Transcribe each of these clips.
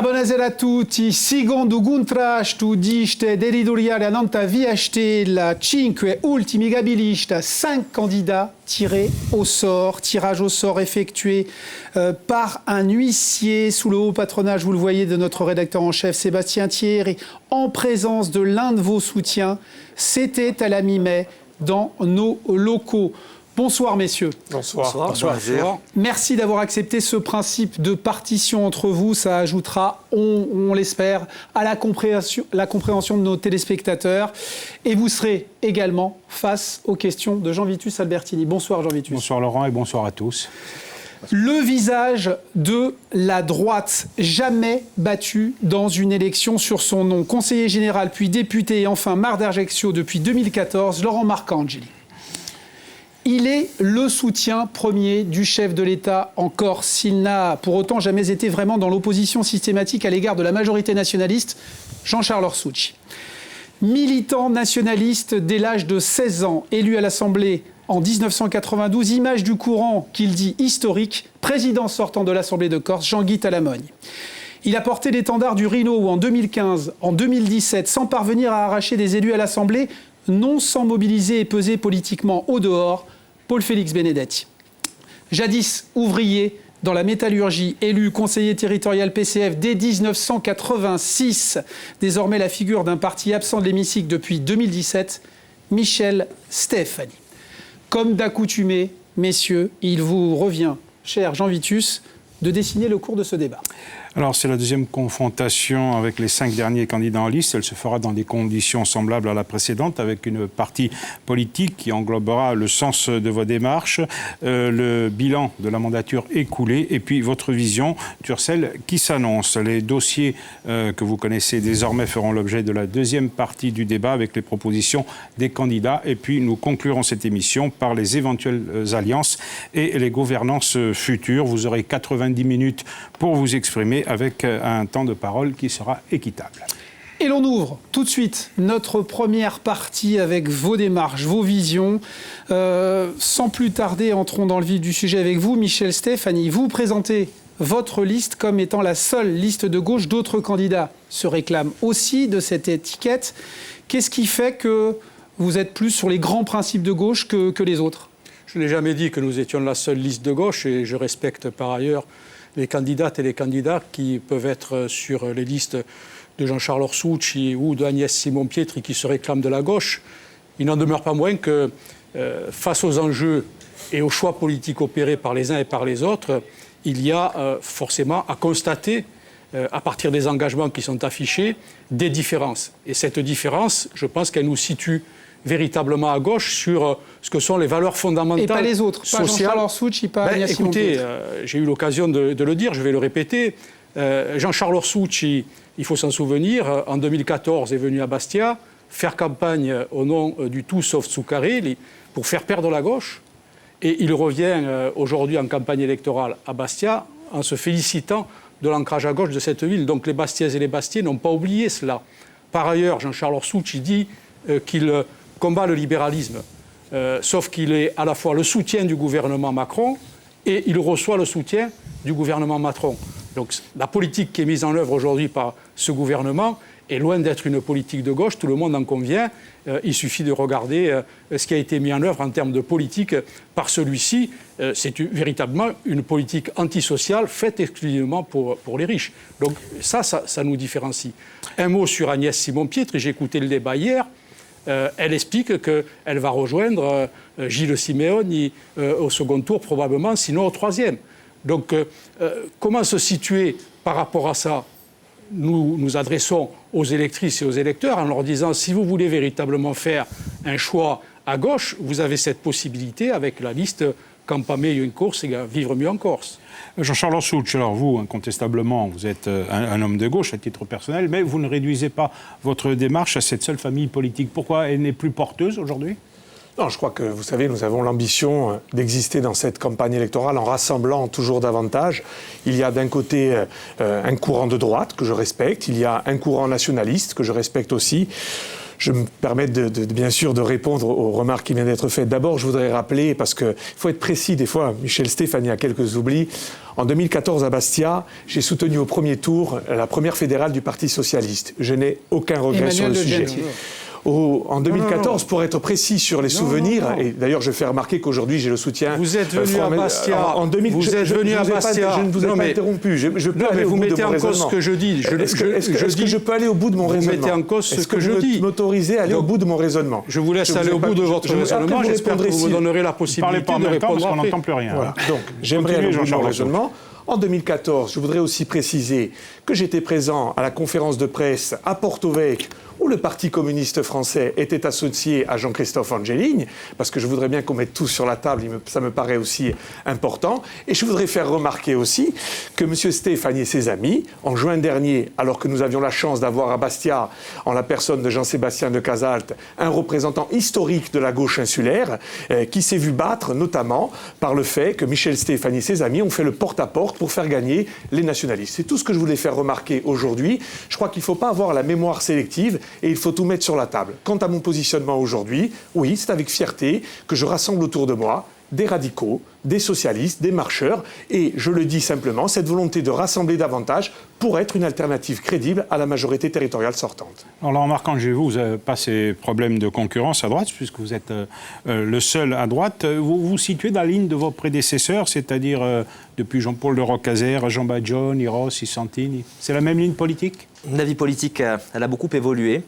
Buonasera a tutti, secondo contrasto diste dell'editoriale Nanta Viastella, 5 ultimi gabellistes, 5 candidats tirés au sort, tirage au sort effectué par un huissier sous le haut patronage, vous le voyez, de notre rédacteur en chef Sébastien Thierry, en présence de l'un de vos soutiens. C'était à la mi-mai dans nos locaux. Bonsoir messieurs. Bonsoir. Bonsoir. Merci d'avoir accepté ce principe de partition entre vous. Ça ajoutera, on l'espère, à la compréhension de nos téléspectateurs. Et vous serez également face aux questions de Jean Vitus Albertini. Bonsoir Jean Vitus. Bonsoir Laurent et bonsoir à tous. Le visage de la droite, jamais battu dans une élection sur son nom. Conseiller général, puis député et enfin maire d'Ajaccio depuis 2014, Laurent Marcangeli. Il est le soutien premier du chef de l'État en Corse. Il n'a pour autant jamais été vraiment dans l'opposition systématique à l'égard de la majorité nationaliste, Jean-Charles Orsucci. Militant nationaliste dès l'âge de 16 ans, élu à l'Assemblée en 1992, image du courant qu'il dit historique, président sortant de l'Assemblée de Corse, Jean-Guy Talamogne. Il a porté l'étendard du Rhino où en 2015, en 2017, sans parvenir à arracher des élus à l'Assemblée, non sans mobiliser et peser politiquement au dehors, Paul-Félix Benedetti. Jadis ouvrier dans la métallurgie, élu conseiller territorial PCF dès 1986, désormais la figure d'un parti absent de l'hémicycle depuis 2017, Michel Stefani. Comme d'accoutumé, messieurs, il vous revient, cher Jean Vitus, de dessiner le cours de ce débat. Alors, c'est la deuxième confrontation avec les 5 derniers candidats en liste. Elle se fera dans des conditions semblables à la précédente, avec une partie politique qui englobera le sens de vos démarches, le bilan de la mandature écoulée et puis votre vision sur celle qui s'annonce. Les dossiers que vous connaissez désormais feront l'objet de la deuxième partie du débat avec les propositions des candidats. Et puis, nous conclurons cette émission par les éventuelles alliances et les gouvernances futures. Vous aurez 90 minutes pour vous exprimer, avec un temps de parole qui sera équitable. Et l'on ouvre tout de suite notre première partie avec vos démarches, vos visions. Sans plus tarder, entrons dans le vif du sujet avec vous. Michel Stefani, vous présentez votre liste comme étant la seule liste de gauche. D'autres candidats se réclament aussi de cette étiquette. Qu'est-ce qui fait que vous êtes plus sur les grands principes de gauche que les autres ? Je n'ai jamais dit que nous étions la seule liste de gauche et je respecte par ailleurs les candidates et les candidats qui peuvent être sur les listes de Jean-Charles Orsucci ou d'Agnès Simon-Pietri qui se réclament de la gauche. Il n'en demeure pas moins que face aux enjeux et aux choix politiques opérés par les uns et par les autres, il y a forcément à constater, à partir des engagements qui sont affichés, des différences. Et cette différence, je pense qu'elle nous situe véritablement à gauche sur ce que sont les valeurs fondamentales. Et pas les autres, pas Jean-Charles Orsucci, pas Agnès Simon-Pietri. Écoutez, j'ai eu l'occasion de le dire, je vais le répéter. Jean-Charles Orsucci, il faut s'en souvenir, en 2014 est venu à Bastia faire campagne au nom du tout sauf Zuccarelli pour faire perdre la gauche. Et il revient aujourd'hui en campagne électorale à Bastia en se félicitant de l'ancrage à gauche de cette ville. Donc les Bastiaises et les Bastiais n'ont pas oublié cela. Par ailleurs, Jean-Charles Orsucci dit qu'il combat le libéralisme, sauf qu'il est à la fois le soutien du gouvernement Macron et il reçoit le soutien du gouvernement Macron. Donc la politique qui est mise en œuvre aujourd'hui par ce gouvernement est loin d'être une politique de gauche, tout le monde en convient. Il suffit de regarder ce qui a été mis en œuvre en termes de politique par celui-ci. C'est véritablement une politique antisociale faite exclusivement pour les riches. Donc ça nous différencie. Un mot sur Agnès Simon-Pietri, j'ai écouté le débat hier. Elle explique qu'elle va rejoindre Gilles Simeoni au second tour probablement, sinon au troisième. Donc comment se situer par rapport à ça ? Nous nous adressons aux électrices et aux électeurs en leur disant si vous voulez véritablement faire un choix à gauche, vous avez cette possibilité avec la liste Campa meglio in Corse et Vivre mieux en Corse. Jean-Charles Orsucci, alors vous, incontestablement, vous êtes un homme de gauche à titre personnel, mais vous ne réduisez pas votre démarche à cette seule famille politique. Pourquoi elle n'est plus porteuse aujourd'hui ? Non, je crois que, vous savez, nous avons l'ambition d'exister dans cette campagne électorale en rassemblant toujours davantage. Il y a d'un côté un courant de droite que je respecte, il y a un courant nationaliste que je respecte aussi. Je me permets bien sûr de répondre aux remarques qui viennent d'être faites. D'abord, je voudrais rappeler, parce qu'il faut être précis des fois, Michel Stéphanie a quelques oublis. En 2014, à Bastia, j'ai soutenu au premier tour la première fédérale du Parti socialiste. Je n'ai aucun regret sur le sujet. En 2014, pour être précis sur les souvenirs, et d'ailleurs je fais remarquer qu'aujourd'hui j'ai le soutien... Vous êtes venu à Bastia. Je ne vous ai pas interrompu. Je peux aller au bout de mon raisonnement. Vous mettez en cause ce que je dis. Est-ce que je peux aller au bout de mon raisonnement? Vous mettez en cause ce que je dis. Est-ce que vous m'autorisez à aller au bout de mon raisonnement? Je vous laisse aller au bout de votre raisonnement. J'espère que vous me donnerez la possibilité de répondre parce qu'on n'entend plus rien. Voilà. Donc j'aimerais aller au bout de mon raisonnement. En 2014, je voudrais aussi préciser que j'étais présent à la conférence de presse à Porto-Vecchio où le Parti communiste français était associé à Jean-Christophe Angeligne, parce que je voudrais bien qu'on mette tout sur la table, ça me paraît aussi important. Et je voudrais faire remarquer aussi que M. Stéphanie et ses amis, en juin dernier, alors que nous avions la chance d'avoir à Bastia, en la personne de Jean-Sébastien de Casalte, un représentant historique de la gauche insulaire, qui s'est vu battre notamment par le fait que Michel Stéphanie et ses amis ont fait le porte-à-porte pour faire gagner les nationalistes. C'est tout ce que je voulais faire remarquer aujourd'hui. Je crois qu'il ne faut pas avoir la mémoire sélective et il faut tout mettre sur la table. Quant à mon positionnement aujourd'hui, oui, c'est avec fierté que je rassemble autour de moi des radicaux, des socialistes, des marcheurs, et je le dis simplement, cette volonté de rassembler davantage pour être une alternative crédible à la majorité territoriale sortante. Alors, la remarquant chez vous, vous n'avez pas ces problèmes de concurrence à droite, puisque vous êtes le seul à droite. Vous vous situez dans la ligne de vos prédécesseurs, c'est-à-dire depuis Jean-Paul de Rocazère, Jean Badjon, Hiros, Santini. C'est la même ligne politique? La vie politique, elle a beaucoup évolué.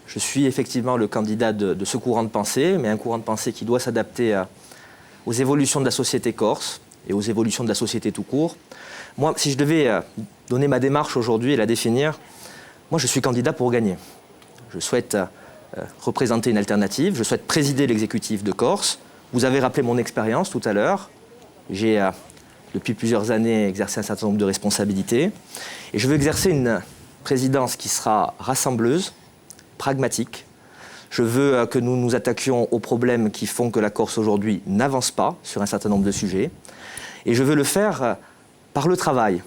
Je suis effectivement le candidat de ce courant de pensée, mais un courant de pensée qui doit s'adapter aux évolutions de la société corse et aux évolutions de la société tout court. Moi, si je devais donner ma démarche aujourd'hui et la définir, moi je suis candidat pour gagner. Je souhaite représenter une alternative, je souhaite présider l'exécutif de Corse. Vous avez rappelé mon expérience tout à l'heure. J'ai depuis plusieurs années exercé un certain nombre de responsabilités et je veux exercer une présidence qui sera rassembleuse, pragmatique. Je veux que nous nous attaquions aux problèmes qui font que la Corse aujourd'hui n'avance pas sur un certain nombre de sujets. Et je veux le faire par le travail,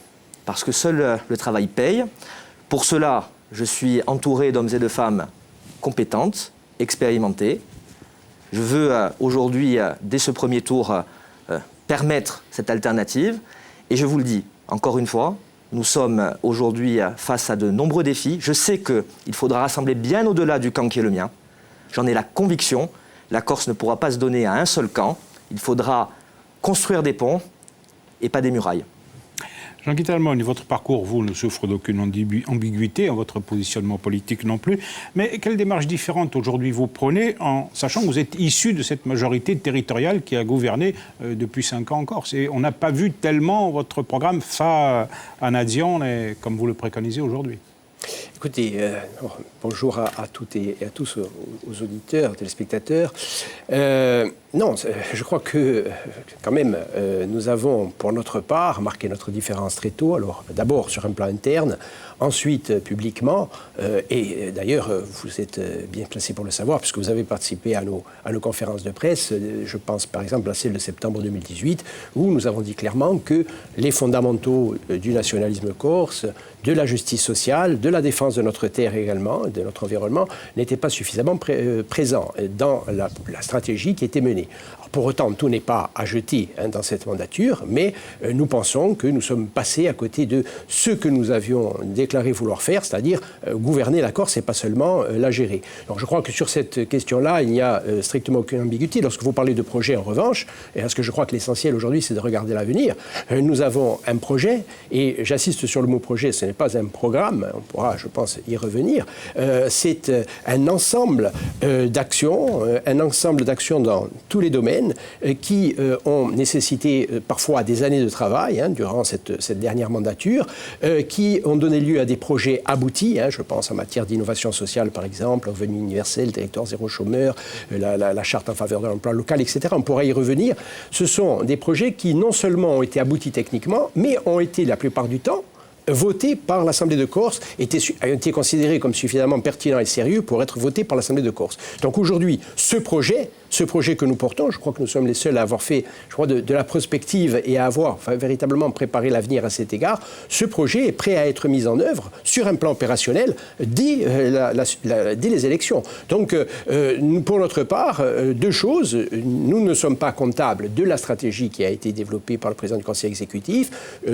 parce que seul le travail paye. Pour cela, je suis entouré d'hommes et de femmes compétentes, expérimentées. Je veux aujourd'hui, dès ce premier tour, permettre cette alternative. Et je vous le dis, encore une fois, nous sommes aujourd'hui face à de nombreux défis. Je sais qu'il faudra rassembler bien au-delà du camp qui est le mien. J'en ai la conviction, la Corse ne pourra pas se donner à un seul camp. Il faudra construire des ponts et pas des murailles. Jean-Guy Talmonne, votre parcours, vous, ne souffre d'aucune ambiguïté, votre positionnement politique non plus. Mais quelle démarche différente aujourd'hui vous prenez, en sachant que vous êtes issu de cette majorité territoriale qui a gouverné depuis 5 ans en Corse? Et on n'a pas vu tellement votre programme fa à Nadian, comme vous le préconisez aujourd'hui. Écoutez, bonjour à toutes et à tous, aux auditeurs, téléspectateurs. Non, je crois que, quand même, nous avons, pour notre part, marqué notre différence très tôt. Alors, d'abord sur un plan interne, ensuite publiquement. Et d'ailleurs, vous êtes bien placé pour le savoir, puisque vous avez participé à nos conférences de presse. Je pense, par exemple, à celle de septembre 2018, où nous avons dit clairement que les fondamentaux du nationalisme corse, de la justice sociale, de la défense de notre terre également, de notre environnement, n'étaient pas suffisamment présents dans la stratégie qui était menée. Alors, pour autant, tout n'est pas à jeter dans cette mandature, mais nous pensons que nous sommes passés à côté de ce que nous avions déclaré vouloir faire, c'est-à-dire gouverner la Corse et pas seulement la gérer. Donc je crois que sur cette question-là, il n'y a strictement aucune ambiguïté. Lorsque vous parlez de projet, en revanche, et parce que je crois que l'essentiel aujourd'hui, c'est de regarder l'avenir, nous avons un projet, et j'insiste sur le mot projet, ce n'est pas un programme, on pourra, je pense, y revenir, c'est un ensemble d'actions, dans tous les domaines qui ont nécessité parfois des années de travail durant cette dernière mandature, qui ont donné lieu à des projets aboutis, je pense en matière d'innovation sociale par exemple, revenu universel, territoire zéro chômeur, la charte en faveur de l'emploi local, etc. On pourra y revenir. Ce sont des projets qui non seulement ont été aboutis techniquement, mais ont été la plupart du temps voté par l'Assemblée de Corse, a été considéré comme suffisamment pertinent et sérieux pour être voté par l'Assemblée de Corse. Donc aujourd'hui, ce projet ce projet que nous portons, je crois que nous sommes les seuls à avoir fait, je crois, de la prospective et à avoir véritablement préparé l'avenir à cet égard, ce projet est prêt à être mis en œuvre sur un plan opérationnel dès les élections. Donc, pour notre part, deux choses. Nous ne sommes pas comptables de la stratégie qui a été développée par le président du Conseil exécutif.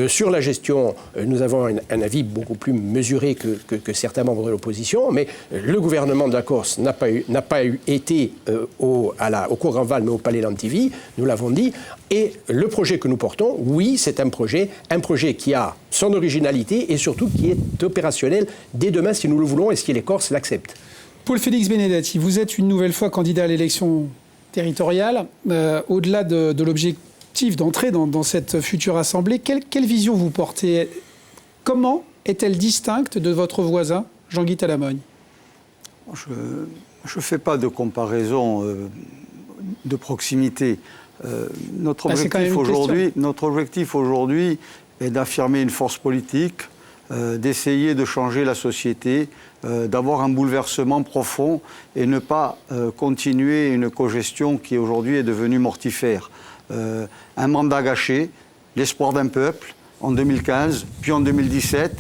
Sur la gestion, nous avons un avis beaucoup plus mesuré que certains membres de l'opposition, mais le gouvernement de la Corse n'a pas été au cours Grand Val, mais au Palais Lantivy, nous l'avons dit. Et le projet que nous portons, oui, c'est un projet qui a son originalité et surtout qui est opérationnel dès demain si nous le voulons et si les Corses l'acceptent. Paul-Félix Benedetti, vous êtes une nouvelle fois candidat à l'élection territoriale. Au-delà de l'objectif d'entrer dans cette future assemblée, quelle vision vous portez? Comment est-elle distincte de votre voisin, Jean-Guy Talamogne? Je ne fais pas de comparaison de proximité. Notre objectif aujourd'hui est d'affirmer une force politique, d'essayer de changer la société, d'avoir un bouleversement profond et ne pas continuer une cogestion qui aujourd'hui est devenue mortifère. Un mandat gâché, l'espoir d'un peuple en 2015, puis en 2017,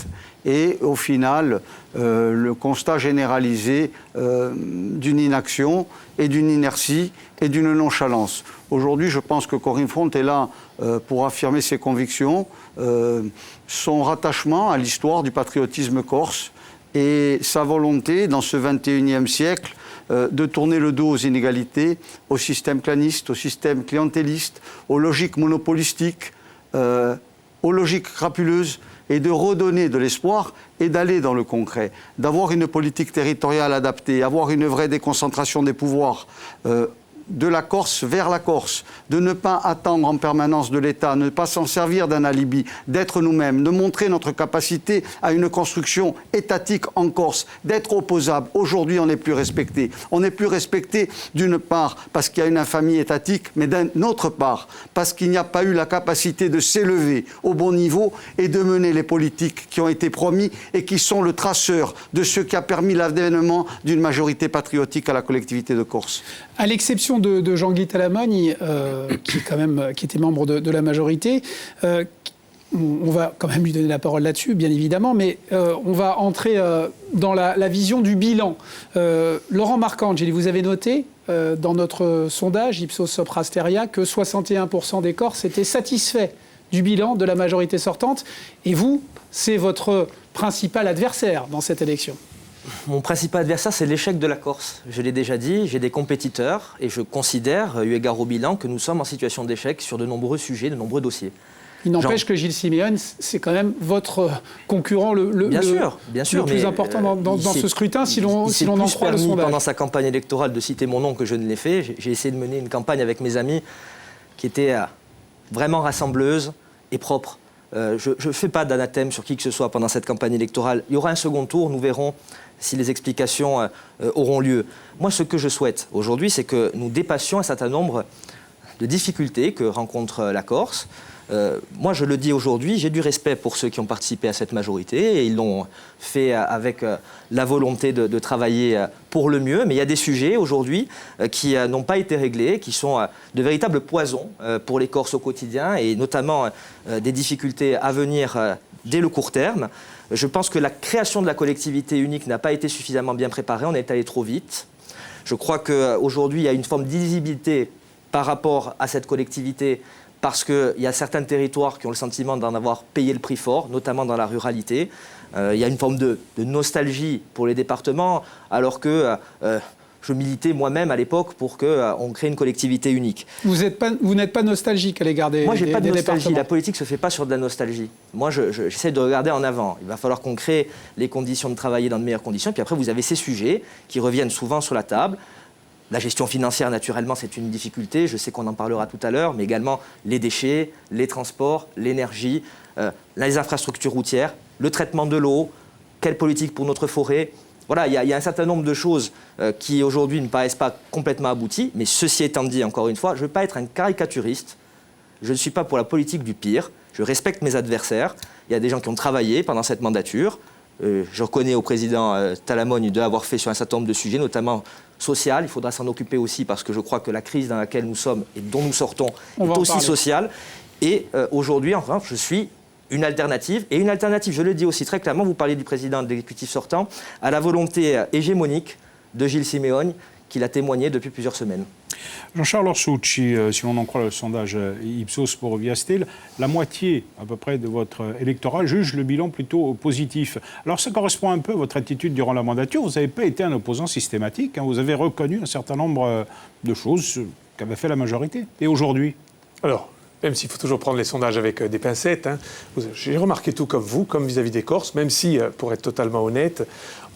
et au final, le constat généralisé d'une inaction et d'une inertie et d'une nonchalance. Aujourd'hui, je pense que Corinne Front est là pour affirmer ses convictions, son rattachement à l'histoire du patriotisme corse et sa volonté, dans ce 21e siècle, de tourner le dos aux inégalités, au système claniste, au système clientéliste, aux logiques monopolistiques, aux logiques crapuleuses, et de redonner de l'espoir et d'aller dans le concret, d'avoir une politique territoriale adaptée, avoir une vraie déconcentration des pouvoirs, de la Corse vers la Corse, de ne pas attendre en permanence de l'État, ne pas s'en servir d'un alibi, d'être nous-mêmes, de montrer notre capacité à une construction étatique en Corse, d'être opposable. Aujourd'hui, on n'est plus respecté. On n'est plus respecté d'une part parce qu'il y a une infamie étatique, mais d'une autre part parce qu'il n'y a pas eu la capacité de s'élever au bon niveau et de mener les politiques qui ont été promis et qui sont le traceur de ce qui a permis l'avènement d'une majorité patriotique à la collectivité de Corse. À l'exception de Jean-Guy Talamogne, qui était membre de la majorité, on va quand même lui donner la parole là-dessus, bien évidemment, mais on va entrer dans la vision du bilan. Laurent Marcangeli, vous avez noté dans notre sondage Ipsos Sopra Steria que 61% des Corses étaient satisfaits du bilan de la majorité sortante. Et vous, c'est votre principal adversaire dans cette élection. Mon principal adversaire, c'est l'échec de la Corse. Je l'ai déjà dit, j'ai des compétiteurs et je considère, eu égard au bilan, que nous sommes en situation d'échec sur de nombreux sujets, de nombreux dossiers. Il n'empêche que Gilles Simeone, c'est quand même votre concurrent le plus important dans ce scrutin, si l'on en croit le sondage. Pendant sa campagne électorale de citer mon nom, que je ne l'ai fait, j'ai essayé de mener une campagne avec mes amis qui était vraiment rassembleuse et propre. Je ne fais pas d'anathème sur qui que ce soit pendant cette campagne électorale. Il y aura un second tour, nous verrons si les explications auront lieu. Moi, ce que je souhaite aujourd'hui, c'est que nous dépassions un certain nombre de difficultés que rencontre la Corse. Moi, je le dis aujourd'hui, j'ai du respect pour ceux qui ont participé à cette majorité et ils l'ont fait avec la volonté de travailler pour le mieux. Mais il y a des sujets aujourd'hui qui n'ont pas été réglés, qui sont de véritables poisons pour les Corses au quotidien et notamment des difficultés à venir dès le court terme. Je pense que la création de la collectivité unique n'a pas été suffisamment bien préparée, on est allé trop vite. Je crois qu'aujourd'hui, il y a une forme d'illisibilité par rapport à cette collectivité parce qu'il y a certains territoires qui ont le sentiment d'en avoir payé le prix fort, notamment dans la ruralité. Il y a une forme de nostalgie pour les départements, alors que je militais moi-même à l'époque pour qu'on crée une collectivité unique. Vous n'êtes pas nostalgique à l'égard des départements? Moi, je n'ai pas de nostalgie. La politique ne se fait pas sur de la nostalgie. Moi, j'essaie de regarder en avant. Il va falloir qu'on crée les conditions de travailler dans de meilleures conditions. Puis après, vous avez ces sujets qui reviennent souvent sur la table. La gestion financière, naturellement, c'est une difficulté. Je sais qu'on en parlera tout à l'heure, mais également les déchets, les transports, l'énergie, les infrastructures routières, le traitement de l'eau, quelle politique pour notre forêt. Voilà, il y a un certain nombre de choses qui, aujourd'hui, ne paraissent pas complètement abouties. Mais ceci étant dit, encore une fois, je ne veux pas être un caricaturiste. Je ne suis pas pour la politique du pire. Je respecte mes adversaires. Il y a des gens qui ont travaillé pendant cette mandature. Je reconnais au président Talamogne d'avoir fait sur un certain nombre de sujets, notamment social. Il faudra s'en occuper aussi parce que je crois que la crise dans laquelle nous sommes et dont nous sortons est aussi sociale. Et aujourd'hui, enfin, je suis une alternative. Et une alternative, je le dis aussi très clairement, vous parliez du président de l'exécutif sortant, à la volonté hégémonique de Gilles Simeone, qu'il a témoigné depuis plusieurs semaines. Jean-Charles Orsucci, si on en croit le sondage Ipsos pour Viastel, la moitié à peu près de votre électorat juge le bilan plutôt positif. Alors ça correspond un peu à votre attitude durant la mandature. Vous n'avez pas été un opposant systématique, hein. Vous avez reconnu un certain nombre de choses qu'avait fait la majorité. Et aujourd'hui ? Alors, même s'il faut toujours prendre les sondages avec des pincettes, hein, j'ai remarqué tout comme vous, comme vis-à-vis des Corses, même si, pour être totalement honnête,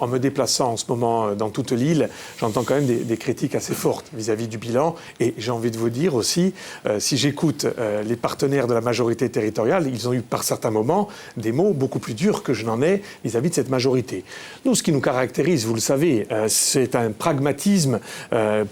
en me déplaçant en ce moment dans toute l'île, j'entends quand même des critiques assez fortes vis-à-vis du bilan. Et j'ai envie de vous dire aussi, si j'écoute les partenaires de la majorité territoriale, ils ont eu par certains moments des mots beaucoup plus durs que je n'en ai vis-à-vis de cette majorité. Nous, ce qui nous caractérise, vous le savez, c'est un pragmatisme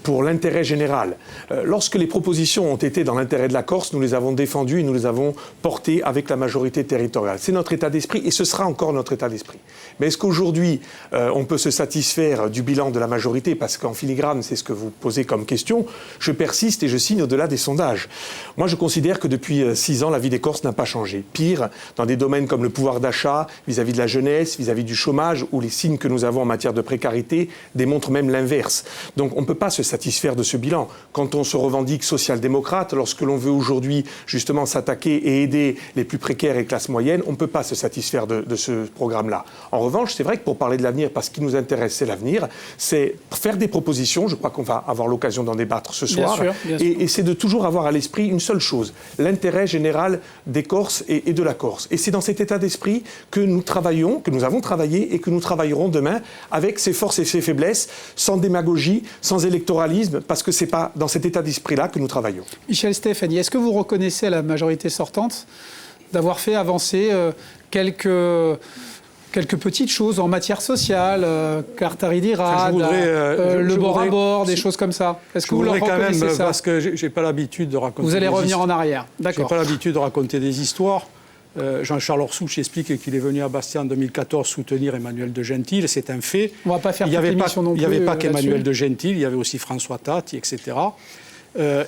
pour l'intérêt général. Lorsque les propositions ont été dans l'intérêt de la Corse, nous les avons défendues et nous les avons portées avec la majorité territoriale. C'est notre état d'esprit et ce sera encore notre état d'esprit. Mais est-ce qu'aujourd'hui, on peut se satisfaire du bilan de la majorité, parce qu'en filigrane, c'est ce que vous posez comme question. Je persiste et je signe au-delà des sondages. Moi, je considère que depuis 6 ans, la vie des Corses n'a pas changé. Pire, dans des domaines comme le pouvoir d'achat, vis-à-vis de la jeunesse, vis-à-vis du chômage, où les signes que nous avons en matière de précarité démontrent même l'inverse. Donc on ne peut pas se satisfaire de ce bilan. Quand on se revendique social-démocrate, lorsque l'on veut aujourd'hui justement s'attaquer et aider les plus précaires et les classes moyennes, on ne peut pas se satisfaire de ce programme-là. En revanche, c'est vrai que pour parler de l'avenir, parce que ce qui nous intéresse, c'est l'avenir, c'est faire des propositions, je crois qu'on va avoir l'occasion d'en débattre ce soir, bien sûr. Et c'est de toujours avoir à l'esprit une seule chose, l'intérêt général des Corses et de la Corse. Et c'est dans cet état d'esprit que nous travaillons, que nous avons travaillé et que nous travaillerons demain avec ses forces et ses faiblesses, sans démagogie, sans électoralisme, parce que ce n'est pas dans cet état d'esprit-là que nous travaillons. Michel Stéphanie, est-ce que vous reconnaissez à la majorité sortante d'avoir fait avancer quelques petites choses en matière sociale, Cartaridirad, le bord à bord, des choses comme ça. Est-ce que vous leur reconnaissez quand même, ça ? Parce que j'ai pas l'habitude de raconter. Vous allez revenir en arrière, d'accord. J'ai pas l'habitude de raconter des histoires. Jean-Charles Orsucci explique qu'il est venu à Bastia en 2014 soutenir Emmanuel de Gentil, c'est un fait. On ne va pas faire toute l'émission non plus. Il n'y avait pas qu'Emmanuel de Gentil, il y avait aussi François Tatti, etc.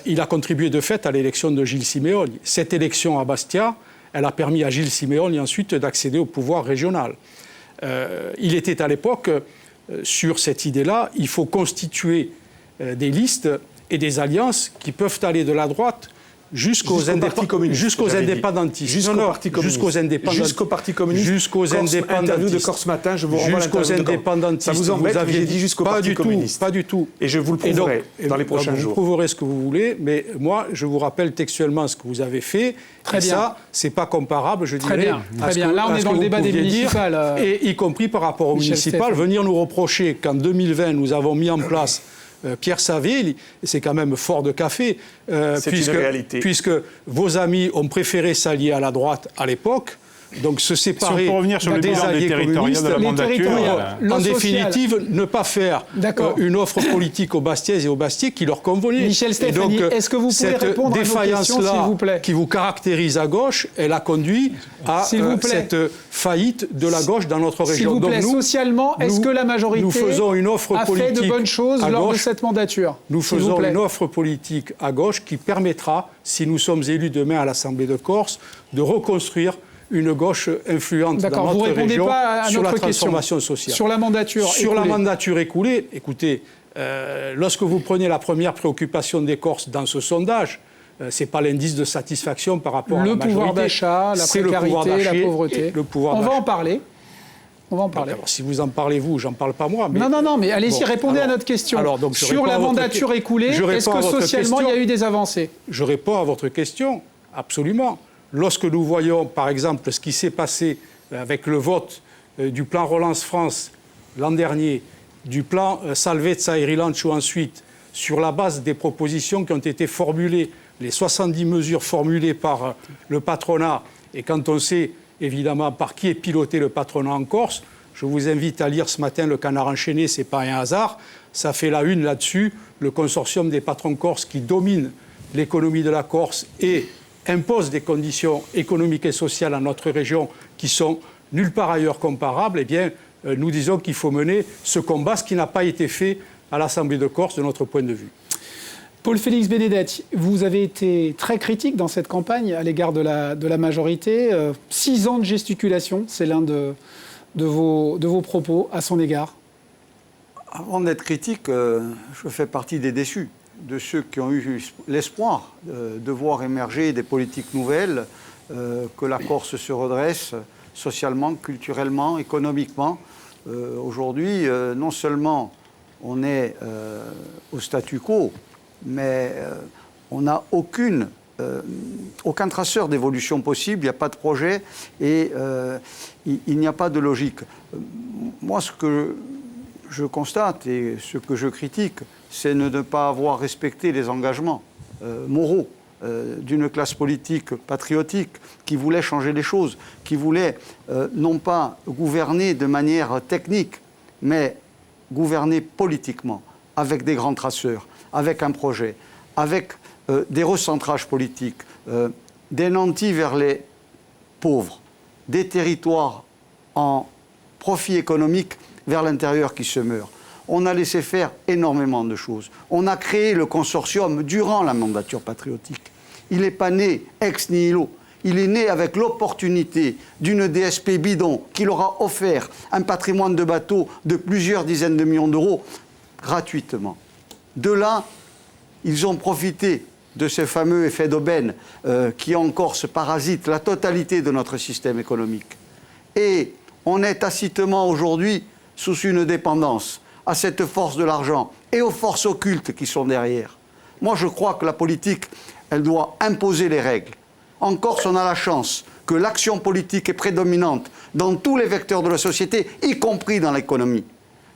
Il a contribué de fait à l'élection de Gilles Simeone. Cette élection à Bastia, elle a permis à Gilles Simeone ensuite d'accéder au pouvoir régional. Il était à l'époque sur cette idée-là, il faut constituer des listes et des alliances qui peuvent aller de la droite jusqu'aux indépendantistes. Jusqu'au Parti communiste. Jusqu'aux indépendantistes. Interview de Corse Matin, je vous renvoie jusqu'aux indépendantistes. Ça vous embête, j'ai dit jusqu'au Parti communiste. Pas du tout. Et je vous le prouverai dans les prochains jours. Vous prouverez ce que vous voulez, mais moi, je vous rappelle textuellement ce que vous avez fait. Très bien. Ça, c'est pas comparable, je dirais. Très bien. Là, on est dans le débat des municipales. Et y compris par rapport aux municipales, venir nous reprocher qu'en 2020, nous avons mis en place Pierre Saville, c'est quand même fort de café, c'est une réalité. Puisque vos amis ont préféré s'allier à la droite à l'époque. Donc se séparer si on peut revenir sur le bilan des territoriales de la mandature, en définitive, ne pas faire une offre politique aux Bastiaises et aux Bastiais qui leur convenait. Michel Stéphanie, est-ce que vous pouvez répondre à nos questions, s'il vous plaît ? Qui vous caractérise à gauche, elle a conduit à cette faillite de la gauche dans notre région. S'il vous plaît, donc socialement, est-ce que la majorité a fait de bonnes choses lors de cette mandature ? Nous faisons une offre politique à gauche qui permettra, si nous sommes élus demain à l'Assemblée de Corse, de reconstruire une gauche influente dans notre région sur la transformation sociale. Sur la mandature écoulée. Sur la mandature écoulée, écoutez, lorsque vous prenez la première préoccupation des Corses dans ce sondage, ce n'est pas l'indice de satisfaction par rapport à la majorité. Le pouvoir d'achat, la précarité, la pauvreté. On va en parler. On va en parler. Alors, si vous en parlez, vous, j'en parle pas moi. Mais... Non, mais allez-y, répondez à notre question. Sur la mandature écoulée, est-ce que socialement, il y a eu des avancées ? Je réponds à votre question, absolument. Lorsque nous voyons, par exemple, ce qui s'est passé avec le vote du plan Relance France l'an dernier, du plan Salvezza et Rilancio ensuite, sur la base des propositions qui ont été formulées, les 70 mesures formulées par le patronat, et quand on sait évidemment par qui est piloté le patronat en Corse, je vous invite à lire ce matin Le Canard enchaîné, c'est pas un hasard, ça fait la une là-dessus, le consortium des patrons corses qui domine l'économie de la Corse et impose des conditions économiques et sociales à notre région qui sont nulle part ailleurs comparable, eh bien, nous disons qu'il faut mener ce combat, ce qui n'a pas été fait à l'Assemblée de Corse de notre point de vue. Paul-Félix Benedetti, vous avez été très critique dans cette campagne à l'égard de la majorité. 6 ans de gesticulation, c'est l'un de vos propos à son égard. Avant d'être critique, je fais partie des déçus, de ceux qui ont eu l'espoir de voir émerger des politiques nouvelles, que la Corse se redresse socialement, culturellement, économiquement. Aujourd'hui, non seulement on est au statu quo, mais on n'a aucun traceur d'évolution possible, il n'y a pas de projet et il n'y a pas de logique. Moi, ce que je constate et ce que je critique, c'est ne pas avoir respecté les engagements moraux d'une classe politique patriotique qui voulait changer les choses, qui voulait non pas gouverner de manière technique, mais gouverner politiquement, avec des grands traceurs, avec un projet, avec des recentrages politiques, des nantis vers les pauvres, des territoires en profit économique vers l'intérieur qui se meurent. On a laissé faire énormément de choses. On a créé le consortium durant la mandature patriotique. Il n'est pas né ex nihilo. Il est né avec l'opportunité d'une DSP bidon qui leur a offert un patrimoine de bateaux de plusieurs dizaines de millions d'euros gratuitement. De là, ils ont profité de ce fameux effet d'aubaine qui en Corse parasite la totalité de notre système économique. Et on est tacitement aujourd'hui sous une dépendance à cette force de l'argent et aux forces occultes qui sont derrière. Moi, je crois que la politique, elle doit imposer les règles. En Corse, on a la chance que l'action politique est prédominante dans tous les vecteurs de la société, y compris dans l'économie.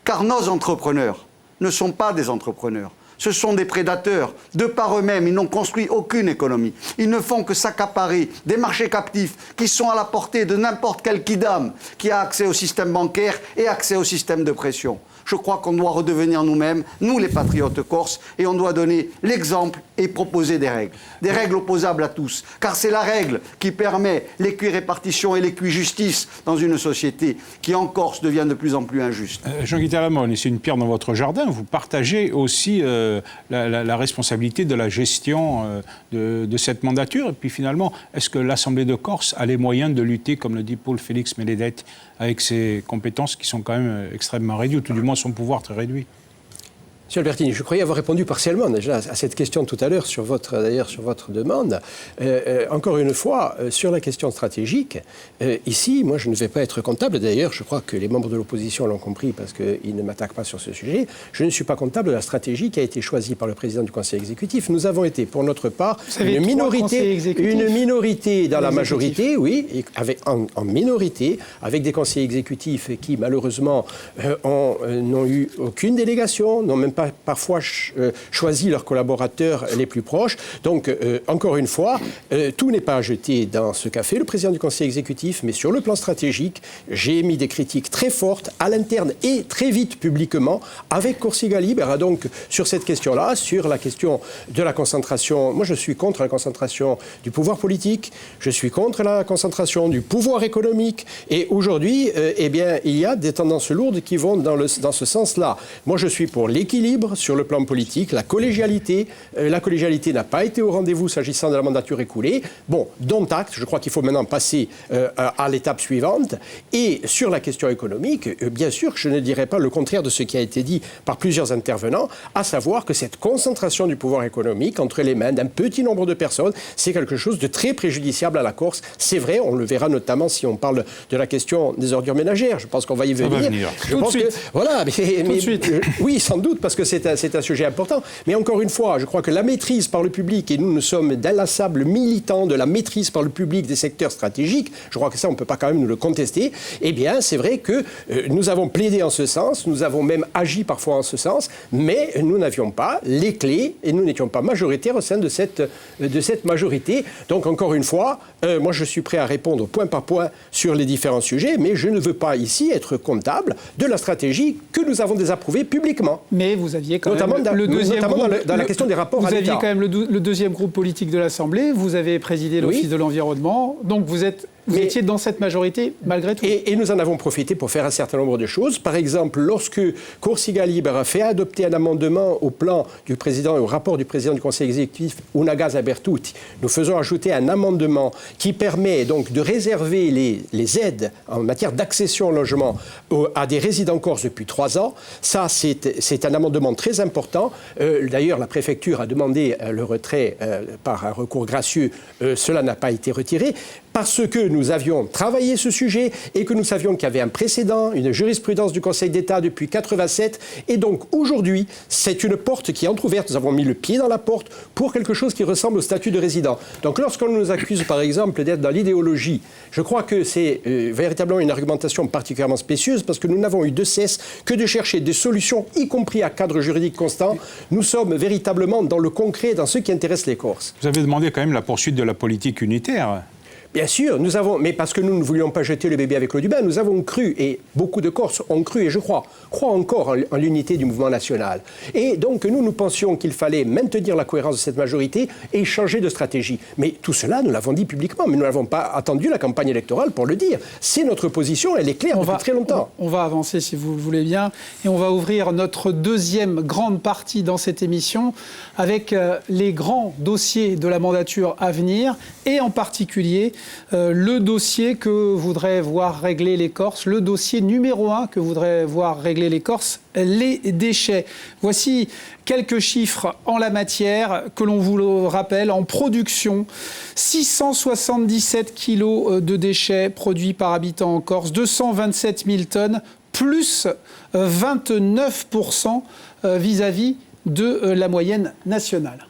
Car nos entrepreneurs ne sont pas des entrepreneurs. Ce sont des prédateurs. De par eux-mêmes, ils n'ont construit aucune économie. Ils ne font que s'accaparer des marchés captifs qui sont à la portée de n'importe quel kidam qui a accès au système bancaire et accès au système de pression. Je crois qu'on doit redevenir nous-mêmes, nous les patriotes corses, et on doit donner l'exemple et proposer des règles opposables à tous. Car c'est la règle qui permet l'équirépartition et l'équijustice dans une société qui en Corse devient de plus en plus injuste. Jean-Guy Talamone, c'est une pierre dans votre jardin. Vous partagez aussi la responsabilité de la gestion de cette mandature. Et puis finalement, est-ce que l'Assemblée de Corse a les moyens de lutter, comme le dit Paul-Félix Benedetti, avec ses compétences qui sont quand même extrêmement réduites, ou tout du moins son pouvoir très réduit? Monsieur Albertini, je croyais avoir répondu partiellement déjà à cette question tout à l'heure sur votre demande. Encore une fois, sur la question stratégique, ici, moi, je ne vais pas être comptable. D'ailleurs, je crois que les membres de l'opposition l'ont compris parce qu'ils ne m'attaquent pas sur ce sujet. Je ne suis pas comptable de la stratégie qui a été choisie par le président du Conseil exécutif. Nous avons été, pour notre part, une minorité dans la majorité, oui, en minorité, avec des conseillers exécutifs qui, malheureusement, n'ont eu aucune délégation, n'ont même pas parfois choisi leurs collaborateurs les plus proches. Donc, encore une fois, tout n'est pas à jeter dans ce qu'a fait le président du Conseil exécutif, mais sur le plan stratégique, j'ai émis des critiques très fortes à l'interne et très vite publiquement avec Corsica Libera. Donc, sur cette question-là, sur la question de la concentration, moi je suis contre la concentration du pouvoir politique, je suis contre la concentration du pouvoir économique, et aujourd'hui, eh bien, il y a des tendances lourdes qui vont dans ce sens-là. Moi, je suis pour l'équilibre sur le plan politique, la collégialité. La collégialité n'a pas été au rendez-vous s'agissant de la mandature écoulée. Bon, dont acte, je crois qu'il faut maintenant passer à l'étape suivante. Et sur la question économique, bien sûr, je ne dirais pas le contraire de ce qui a été dit par plusieurs intervenants, à savoir que cette concentration du pouvoir économique entre les mains d'un petit nombre de personnes, c'est quelque chose de très préjudiciable à la Corse. C'est vrai, on le verra notamment si on parle de la question des ordures ménagères. Je pense qu'on va y venir. Tout de suite. Voilà, oui, sans doute, parce que c'est un sujet important. Mais encore une fois, je crois que la maîtrise par le public, et nous sommes d'inlassables militants de la maîtrise par le public des secteurs stratégiques, je crois que ça, on ne peut pas quand même nous le contester, eh bien, c'est vrai que nous avons plaidé en ce sens, nous avons même agi parfois en ce sens, mais nous n'avions pas les clés et nous n'étions pas majoritaires au sein de cette majorité. Donc, encore une fois, moi, je suis prêt à répondre point par point sur les différents sujets, mais je ne veux pas ici être comptable de la stratégie que nous avons désapprouvée publiquement. Mais vous aviez quand notamment même le deuxième notamment groupe, dans la question des rapports à l'État. Vous aviez quand même le deuxième groupe politique de l'Assemblée, vous avez présidé l'Office de l'environnement, donc vous êtes Vous étiez dans cette majorité malgré tout. Et nous en avons profité pour faire un certain nombre de choses. Par exemple, lorsque Corsica Libre a fait adopter un amendement au plan du président et au rapport du président du Conseil exécutif, Una Casa per Tutti, nous faisons ajouter un amendement qui permet donc de réserver les aides en matière d'accession au logement à des résidents corses depuis 3 ans. Ça, c'est un amendement très important. D'ailleurs, la préfecture a demandé le retrait par un recours gracieux. Cela n'a pas été retiré. Parce que nous avions travaillé ce sujet et que nous savions qu'il y avait un précédent, une jurisprudence du Conseil d'État depuis 1987. Et donc aujourd'hui, c'est une porte qui est entrouverte. Nous avons mis le pied dans la porte pour quelque chose qui ressemble au statut de résident. Donc lorsqu'on nous accuse par exemple d'être dans l'idéologie, je crois que c'est véritablement une argumentation particulièrement spécieuse parce que nous n'avons eu de cesse que de chercher des solutions, y compris à cadre juridique constant. Nous sommes véritablement dans le concret, dans ce qui intéresse les Corses. Vous avez demandé quand même la poursuite de la politique unitaire. Bien sûr, mais parce que nous ne voulions pas jeter le bébé avec l'eau du bain, nous avons cru, et beaucoup de Corses ont cru, et je crois encore en l'unité du mouvement national. Et donc nous pensions qu'il fallait maintenir la cohérence de cette majorité et changer de stratégie. Mais tout cela, nous l'avons dit publiquement, mais nous n'avons pas attendu la campagne électorale pour le dire. C'est notre position, elle est claire depuis très longtemps. On va avancer si vous le voulez bien, et on va ouvrir notre deuxième grande partie dans cette émission avec les grands dossiers de la mandature à venir, et en particulier le dossier que voudraient voir régler les Corses, le dossier numéro 1 que voudraient voir régler les Corses, les déchets. Voici quelques chiffres en la matière que l'on vous le rappelle. En production, 677 kilos de déchets produits par habitant en Corse, 227 000 tonnes, plus 29% vis-à-vis de la moyenne nationale.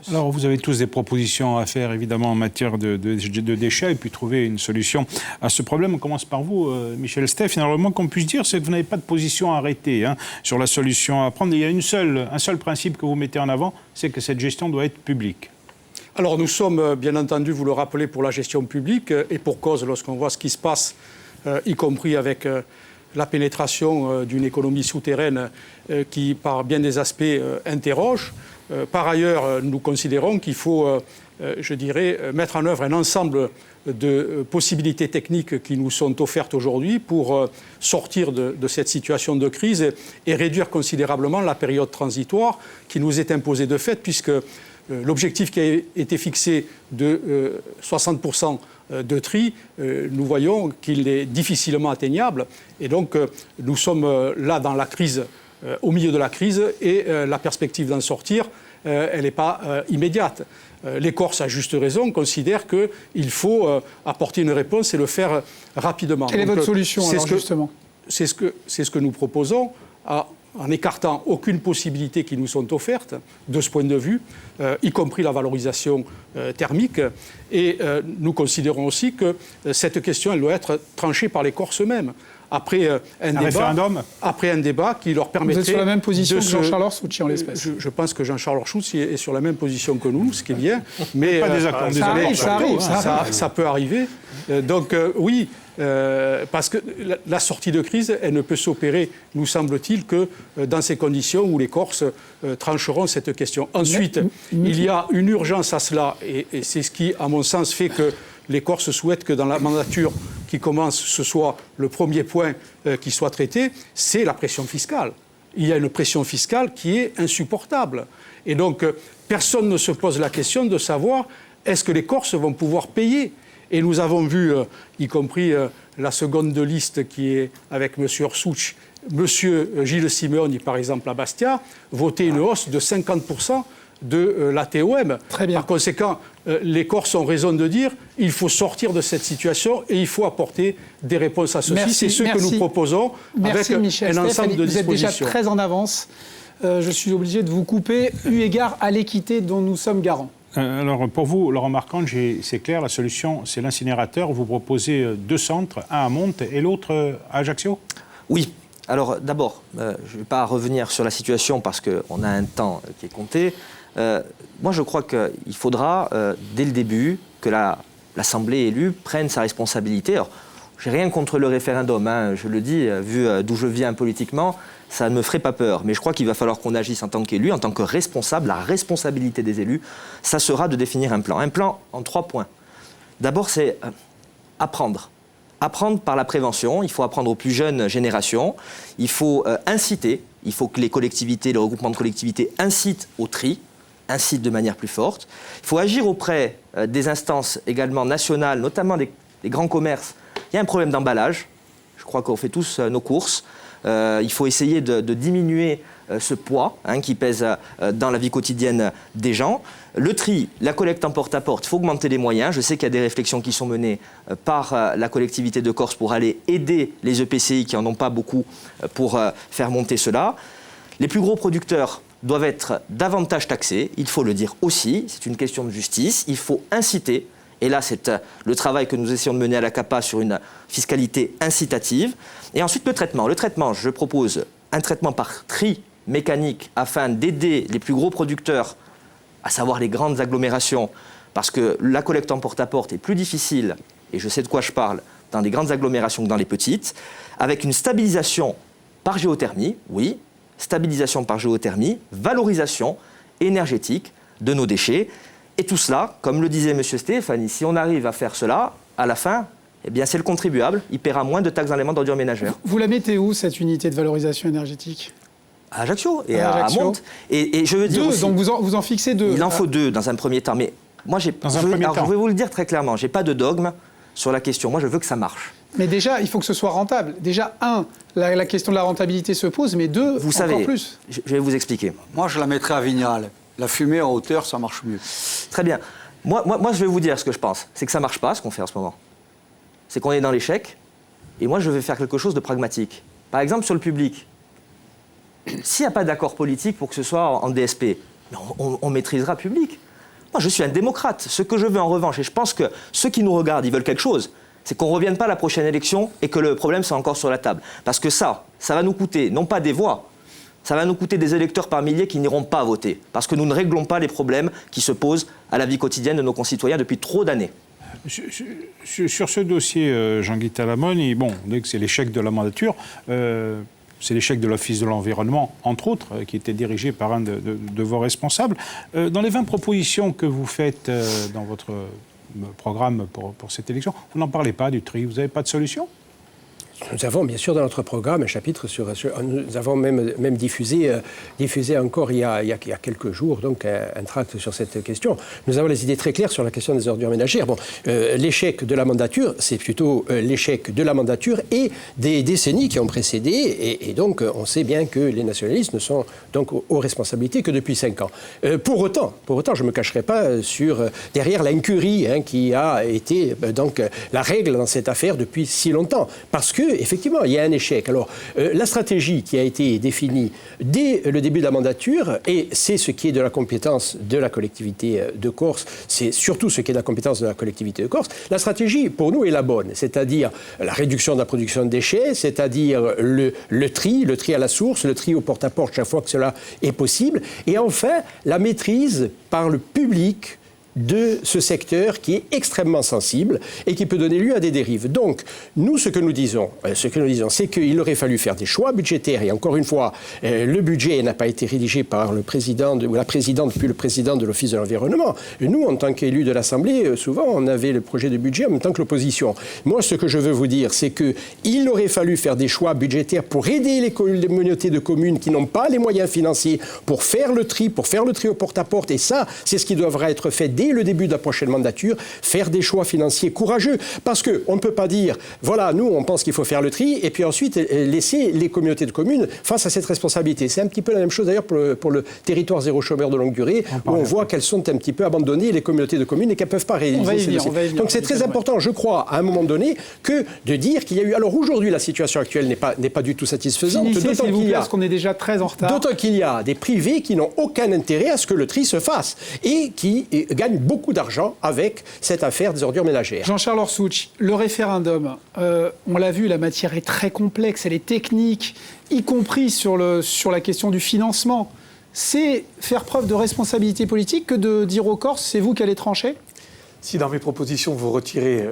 Alors, vous avez tous des propositions à faire, évidemment, en matière de déchets, et puis trouver une solution à ce problème. On commence par vous, Michel Steph. Finalement, le moins qu'on puisse dire, c'est que vous n'avez pas de position arrêtée sur la solution à prendre. Il y a un seul principe que vous mettez en avant, c'est que cette gestion doit être publique. Alors, nous sommes, bien entendu, vous le rappelez, pour la gestion publique, et pour cause, lorsqu'on voit ce qui se passe, y compris avec la pénétration d'une économie souterraine qui, par bien des aspects, interroge. Par ailleurs, nous considérons qu'il faut, mettre en œuvre un ensemble de possibilités techniques qui nous sont offertes aujourd'hui pour sortir de cette situation de crise et réduire considérablement la période transitoire qui nous est imposée de fait, puisque l'objectif qui a été fixé de 60% de tri, nous voyons qu'il est difficilement atteignable. Et donc, nous sommes là dans la crise, au milieu de la crise, et la perspective d'en sortir, elle n'est pas immédiate. Les Corses, à juste raison, considèrent qu'il faut apporter une réponse et le faire rapidement. Quelle est votre solution, alors, justement ? C'est ce que nous proposons, en écartant aucune possibilité qui nous sont offertes de ce point de vue, y compris la valorisation thermique. Et nous considérons aussi que cette question, elle doit être tranchée par les Corses eux-mêmes. Après un débat qui leur permettrait... Vous êtes sur la même position que Jean-Charles Orsucci en l'espèce. Je pense que Jean-Charles Orsucci est sur la même position que nous, ce qui est bien. Mais pas désaccord. Ça peut arriver. Donc oui, parce que la sortie de crise, elle ne peut s'opérer, nous semble-t-il, que dans ces conditions où les Corses trancheront cette question. Ensuite, il y a une urgence à cela, et c'est ce qui, à mon sens, fait que les Corses souhaitent que dans la mandature qui commence, ce soit le premier point qui soit traité, c'est la pression fiscale. Il y a une pression fiscale qui est insupportable. Et donc, personne ne se pose la question de savoir est-ce que les Corses vont pouvoir payer. Et nous avons vu, y compris la seconde de liste qui est avec M. Orsucci, M. Gilles Simeoni, par exemple, à Bastia, voter une hausse de 50% de la TOM. Très bien. Par conséquent, les Corses ont raison de dire qu'il faut sortir de cette situation et il faut apporter des réponses à ceci. C'est ce que nous proposons avec un ensemble de dispositions. Vous êtes déjà très en avance. Je suis obligé de vous couper, eu égard à l'équité dont nous sommes garants. Alors, pour vous, Laurent Marcangeli, c'est clair, la solution, c'est l'incinérateur. Vous proposez 2 centres, un à Monte et l'autre à Ajaccio ? Oui. Alors, d'abord, je ne vais pas revenir sur la situation parce qu'on a un temps qui est compté. Moi, je crois qu'il faudra, dès le début, que l'Assemblée élue prenne sa responsabilité. Alors, je n'ai rien contre le référendum, je le dis, vu d'où je viens politiquement, ça ne me ferait pas peur. Mais je crois qu'il va falloir qu'on agisse en tant qu'élu, en tant que responsable. La responsabilité des élus, ça sera de définir un plan. Un plan en 3 points. D'abord, c'est apprendre. Apprendre par la prévention, il faut apprendre aux plus jeunes générations, il faut inciter, il faut que les collectivités, les regroupements de collectivités incitent au tri, incitent de manière plus forte. Il faut agir auprès des instances également nationales, notamment des grands commerces. Il y a un problème d'emballage, je crois qu'on fait tous nos courses. Il faut essayer de diminuer ce poids qui pèse dans la vie quotidienne des gens. Le tri, la collecte en porte-à-porte, il faut augmenter les moyens. Je sais qu'il y a des réflexions qui sont menées par la collectivité de Corse pour aller aider les EPCI qui n'en ont pas beaucoup pour faire monter cela. Les plus gros producteurs doivent être davantage taxés, il faut le dire aussi, c'est une question de justice. Il faut inciter, et là c'est le travail que nous essayons de mener à la CAPA sur une fiscalité incitative. Et ensuite le traitement. Le traitement, je propose un traitement par tri mécanique afin d'aider les plus gros producteurs, à savoir les grandes agglomérations, parce que la collecte en porte-à-porte est plus difficile, et je sais de quoi je parle, dans les grandes agglomérations que dans les petites, avec une stabilisation par géothermie, oui, stabilisation par géothermie, valorisation énergétique de nos déchets. Et tout cela, comme le disait M. Stéphanie, si on arrive à faire cela, à la fin, eh bien c'est le contribuable, il paiera moins de taxes d'enlèvement d'ordures ménagères. Vous la mettez où, cette unité de valorisation énergétique ? À Ajaccio et à Monte. Et je veux dire aussi, donc vous en fixez 2. Il en faut 2 dans un premier temps. Mais moi, je vais vous le dire très clairement, je n'ai pas de dogme sur la question. Moi, je veux que ça marche. Mais déjà, il faut que ce soit rentable. Déjà, 1, la question de la rentabilité se pose, mais 2, vous encore savez, plus. Je vais vous expliquer. Moi, je la mettrais à Vignal. La fumée en hauteur, ça marche mieux. Très bien. Moi, je vais vous dire ce que je pense. C'est que ça ne marche pas, ce qu'on fait en ce moment. C'est qu'on est dans l'échec. Et moi, je vais faire quelque chose de pragmatique. Par exemple, sur le public. S'il n'y a pas d'accord politique pour que ce soit en DSP, on maîtrisera public. Moi, je suis un démocrate. Ce que je veux en revanche, et je pense que ceux qui nous regardent, ils veulent quelque chose, c'est qu'on ne revienne pas à la prochaine élection et que le problème soit encore sur la table. Parce que ça va nous coûter, non pas des voix, ça va nous coûter des électeurs par milliers qui n'iront pas voter. Parce que nous ne réglons pas les problèmes qui se posent à la vie quotidienne de nos concitoyens depuis trop d'années. Sur ce dossier, Jean-Guy Talamone, bon, dès que c'est l'échec de la mandature, c'est l'échec de l'Office de l'environnement, entre autres, qui était dirigé par un de vos responsables. Dans les 20 propositions que vous faites dans votre programme pour cette élection, vous n'en parlez pas du tri, vous n'avez pas de solution ? Nous avons bien sûr dans notre programme un chapitre sur nous avons même diffusé encore il y a quelques jours donc un tract sur cette question. Nous avons les idées très claires sur la question des ordures ménagères. Bon, l'échec de la mandature, c'est plutôt l'échec de la mandature et des décennies qui ont précédé et donc on sait bien que les nationalistes ne sont donc aux responsabilités que depuis 5 ans. Pour autant, je ne me cacherai pas derrière l'incurie qui a été donc la règle dans cette affaire depuis si longtemps. Parce que effectivement, il y a un échec. Alors, la stratégie qui a été définie dès le début de la mandature, et c'est ce qui est de la compétence de la collectivité de Corse, c'est surtout ce qui est de la compétence de la collectivité de Corse, la stratégie, pour nous, est la bonne. C'est-à-dire la réduction de la production de déchets, c'est-à-dire le tri à la source, le tri au porte-à-porte chaque fois que cela est possible, et enfin, la maîtrise par le public de ce secteur qui est extrêmement sensible et qui peut donner lieu à des dérives. Donc, nous, ce que nous disons, c'est qu'il aurait fallu faire des choix budgétaires. Et encore une fois, le budget n'a pas été rédigé par le président ou la présidente, puis le président de l'Office de l'environnement. Nous, en tant qu'élus de l'Assemblée, souvent, on avait le projet de budget en même temps que l'opposition. Moi, ce que je veux vous dire, c'est qu'il aurait fallu faire des choix budgétaires pour aider les communautés de communes qui n'ont pas les moyens financiers pour faire le tri au porte-à-porte. Et ça, c'est ce qui devra être fait dès le début de la prochaine mandature, faire des choix financiers courageux. Parce qu'on ne peut pas dire, voilà, nous, on pense qu'il faut faire le tri, et puis ensuite laisser les communautés de communes face à cette responsabilité. C'est un petit peu la même chose d'ailleurs pour le territoire zéro chômeur de longue durée, où on voit qu'elles sont un petit peu abandonnées, les communautés de communes, et qu'elles ne peuvent pas réaliser. Donc c'est très important, je crois, à un moment donné, que de dire qu'il y a eu... Alors aujourd'hui, la situation actuelle n'est pas du tout satisfaisante. Finissez, s'il vous plaît, parce qu'on est déjà très en retard. D'autant qu'il y a des privés qui n'ont aucun intérêt à ce que le tri se fasse, et qui gagnent beaucoup d'argent avec cette affaire des ordures ménagères. Jean-Charles Orsucci, le référendum, on l'a vu, la matière est très complexe, elle est technique, y compris sur la question du financement. C'est faire preuve de responsabilité politique que de dire aux Corses, c'est vous qui allez trancher ? Si dans mes propositions, vous retirez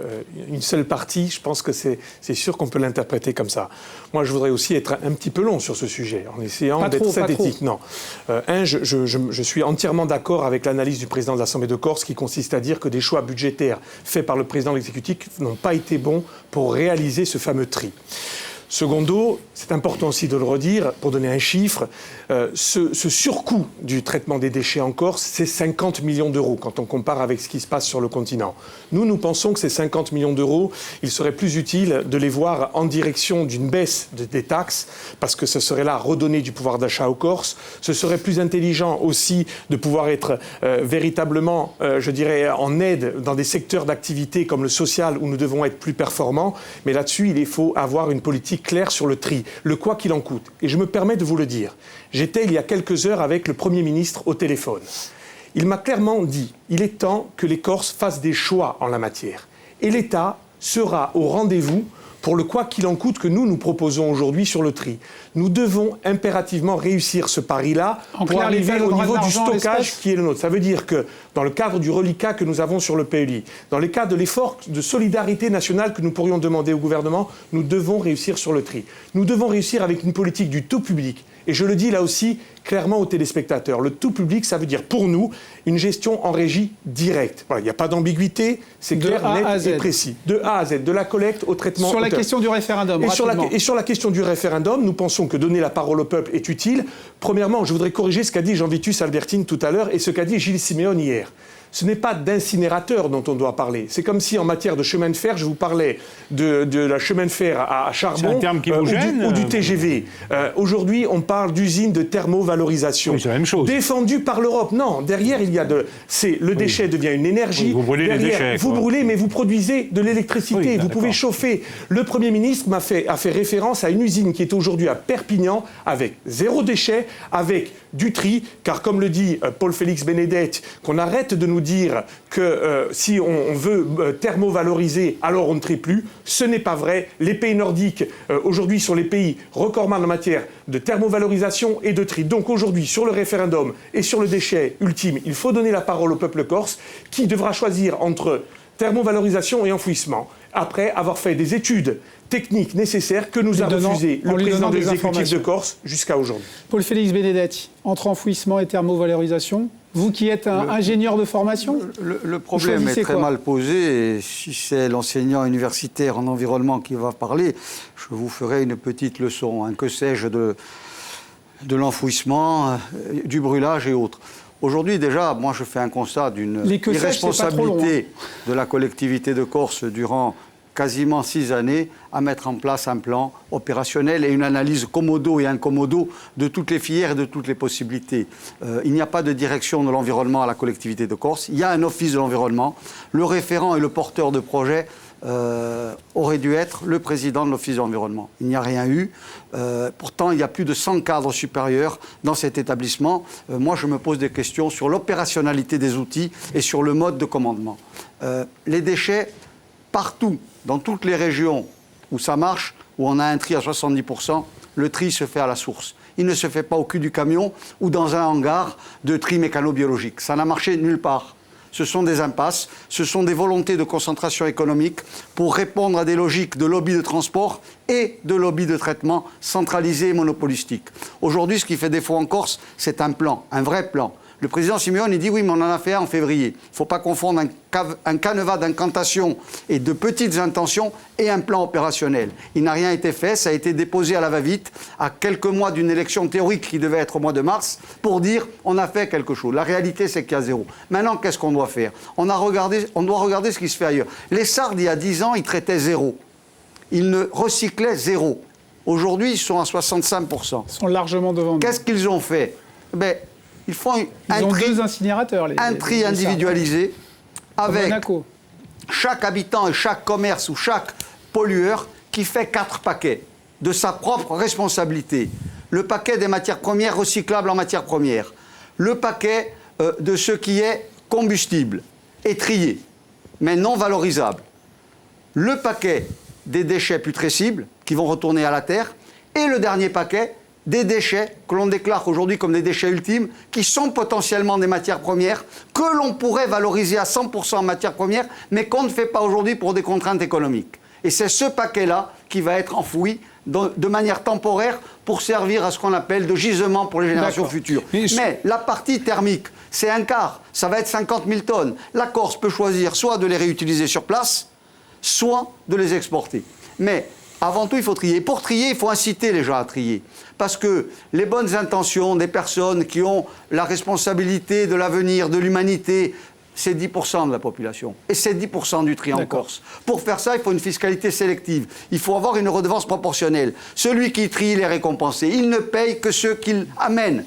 une seule partie, je pense que c'est sûr qu'on peut l'interpréter comme ça. Moi, je voudrais aussi être un petit peu long sur ce sujet, en essayant d'être synthétique. Non. Je suis entièrement d'accord avec l'analyse du président de l'Assemblée de Corse qui consiste à dire que des choix budgétaires faits par le président de l'exécutif n'ont pas été bons pour réaliser ce fameux tri. Secondo, c'est important aussi de le redire, pour donner un chiffre, ce surcoût du traitement des déchets en Corse, c'est 50 millions d'euros quand on compare avec ce qui se passe sur le continent. Nous pensons que ces 50 millions d'euros, il serait plus utile de les voir en direction d'une baisse des taxes, parce que ce serait là redonner du pouvoir d'achat aux Corses. Ce serait plus intelligent aussi de pouvoir être véritablement, je dirais, en aide dans des secteurs d'activité comme le social où nous devons être plus performants. Mais là-dessus, il faut avoir une politique claire sur le tri, le quoi qu'il en coûte. Et je me permets de vous le dire. J'étais il y a quelques heures avec le Premier ministre au téléphone. Il m'a clairement dit, il est temps que les Corses fassent des choix en la matière. Et l'État sera au rendez-vous pour le quoi qu'il en coûte que nous proposons aujourd'hui sur le tri. Nous devons impérativement réussir ce pari-là pour arriver au niveau du stockage qui est le nôtre. Ça veut dire que dans le cadre du reliquat que nous avons sur le PLI, dans le cadre de l'effort de solidarité nationale que nous pourrions demander au gouvernement, nous devons réussir sur le tri. Nous devons réussir avec une politique du tout public. Et je le dis là aussi clairement aux téléspectateurs. Le tout public, ça veut dire pour nous une gestion en régie directe. Voilà, il n'y a pas d'ambiguïté, c'est clair, net et précis. De A à Z, de la collecte au traitement. Sur la question du référendum, et sur la question du référendum, nous pensons que donner la parole au peuple est utile. Premièrement, je voudrais corriger ce qu'a dit Jean-Vitus Albertine tout à l'heure et ce qu'a dit Gilles Siméon hier. Ce n'est pas d'incinérateur dont on doit parler. C'est comme si en matière de chemin de fer, je vous parlais de la chemin de fer à charbon ou du TGV. Aujourd'hui, on parle d'usine de thermovalorisation. Oui, c'est la même chose. Défendue par l'Europe. Non, derrière, il y a le déchet devient une énergie. Oui, vous brûlez derrière, les déchets. Vous brûlez, mais vous produisez de l'électricité. Oui, vous pouvez chauffer. Le Premier ministre a fait référence à une usine qui est aujourd'hui à Perpignan avec zéro déchet, avec du tri, car comme le dit Paul-Félix Benedetti, qu'on arrête de nous dire que si on veut thermovaloriser, alors on ne trie plus. Ce n'est pas vrai. Les pays nordiques, aujourd'hui, sont les pays recordman en matière de thermovalorisation et de tri. Donc aujourd'hui, sur le référendum et sur le déchet ultime, il faut donner la parole au peuple corse qui devra choisir entre thermovalorisation et enfouissement, après avoir fait des études techniques nécessaires que nous a refusé le président de l'exécutif de Corse jusqu'à aujourd'hui. Paul-Félix Benedetti, entre enfouissement et thermovalorisation, vous qui êtes un ingénieur de formation, le problème est très mal posé, et si c'est l'enseignant universitaire en environnement qui va parler, je vous ferai une petite leçon, que sais-je de l'enfouissement, du brûlage et autres. Aujourd'hui, déjà, moi, je fais un constat d'une irresponsabilité de la collectivité de Corse durant quasiment 6 années à mettre en place un plan opérationnel et une analyse commodo et incommodo de toutes les filières et de toutes les possibilités. Il n'y a pas de direction de l'environnement à la collectivité de Corse. Il y a un office de l'environnement. Le référent et le porteur de projet aurait dû être le président de l'office de l'environnement. Il n'y a rien eu. Pourtant, il y a plus de 100 cadres supérieurs dans cet établissement. Moi, je me pose des questions sur l'opérationnalité des outils et sur le mode de commandement. Les déchets, partout, dans toutes les régions où ça marche, où on a un tri à 70%, le tri se fait à la source. Il ne se fait pas au cul du camion ou dans un hangar de tri mécano-biologique. Ça n'a marché nulle part. Ce sont des impasses, ce sont des volontés de concentration économique pour répondre à des logiques de lobby de transport et de lobby de traitement centralisés et monopolistiques. Aujourd'hui, ce qui fait défaut en Corse, c'est un plan, un vrai plan. Le président Siméon, il dit oui, mais on en a fait un en février. Il ne faut pas confondre un canevas d'incantations et de petites intentions et un plan opérationnel. Il n'a rien été fait, ça a été déposé à la va-vite, à quelques mois d'une élection théorique qui devait être au mois de mars, pour dire on a fait quelque chose. La réalité, c'est qu'il y a zéro. Maintenant, qu'est-ce qu'on doit faire ? On doit regarder ce qui se fait ailleurs. Les Sardes, il y a 10 ans, ils traitaient zéro. Ils ne recyclaient zéro. Aujourd'hui, ils sont à 65%. Ils sont largement devant nous. Qu'est-ce qu'ils ont fait ? Ils font deux incinérateurs, un tri individualisé avec chaque habitant et chaque commerce ou chaque pollueur qui fait 4 paquets de sa propre responsabilité. Le paquet des matières premières recyclables en matières premières. Le paquet de ce qui est combustible et trié, mais non valorisable. Le paquet des déchets putrescibles qui vont retourner à la terre. Et le dernier paquet des déchets que l'on déclare aujourd'hui comme des déchets ultimes, qui sont potentiellement des matières premières, que l'on pourrait valoriser à 100% en matières premières, mais qu'on ne fait pas aujourd'hui pour des contraintes économiques. Et c'est ce paquet-là qui va être enfoui de manière temporaire pour servir à ce qu'on appelle de gisement pour les générations futures. Mais la partie thermique, c'est un quart, ça va être 50 000 tonnes. La Corse peut choisir soit de les réutiliser sur place, soit de les exporter. Mais avant tout, il faut trier. Et pour trier, il faut inciter les gens à trier. Parce que les bonnes intentions des personnes qui ont la responsabilité de l'avenir, de l'humanité, c'est 10% de la population. Et c'est 10% du tri en Corse. Pour faire ça, il faut une fiscalité sélective. Il faut avoir une redevance proportionnelle. Celui qui trie, il est récompensé. Il ne paye que ceux qu'il amène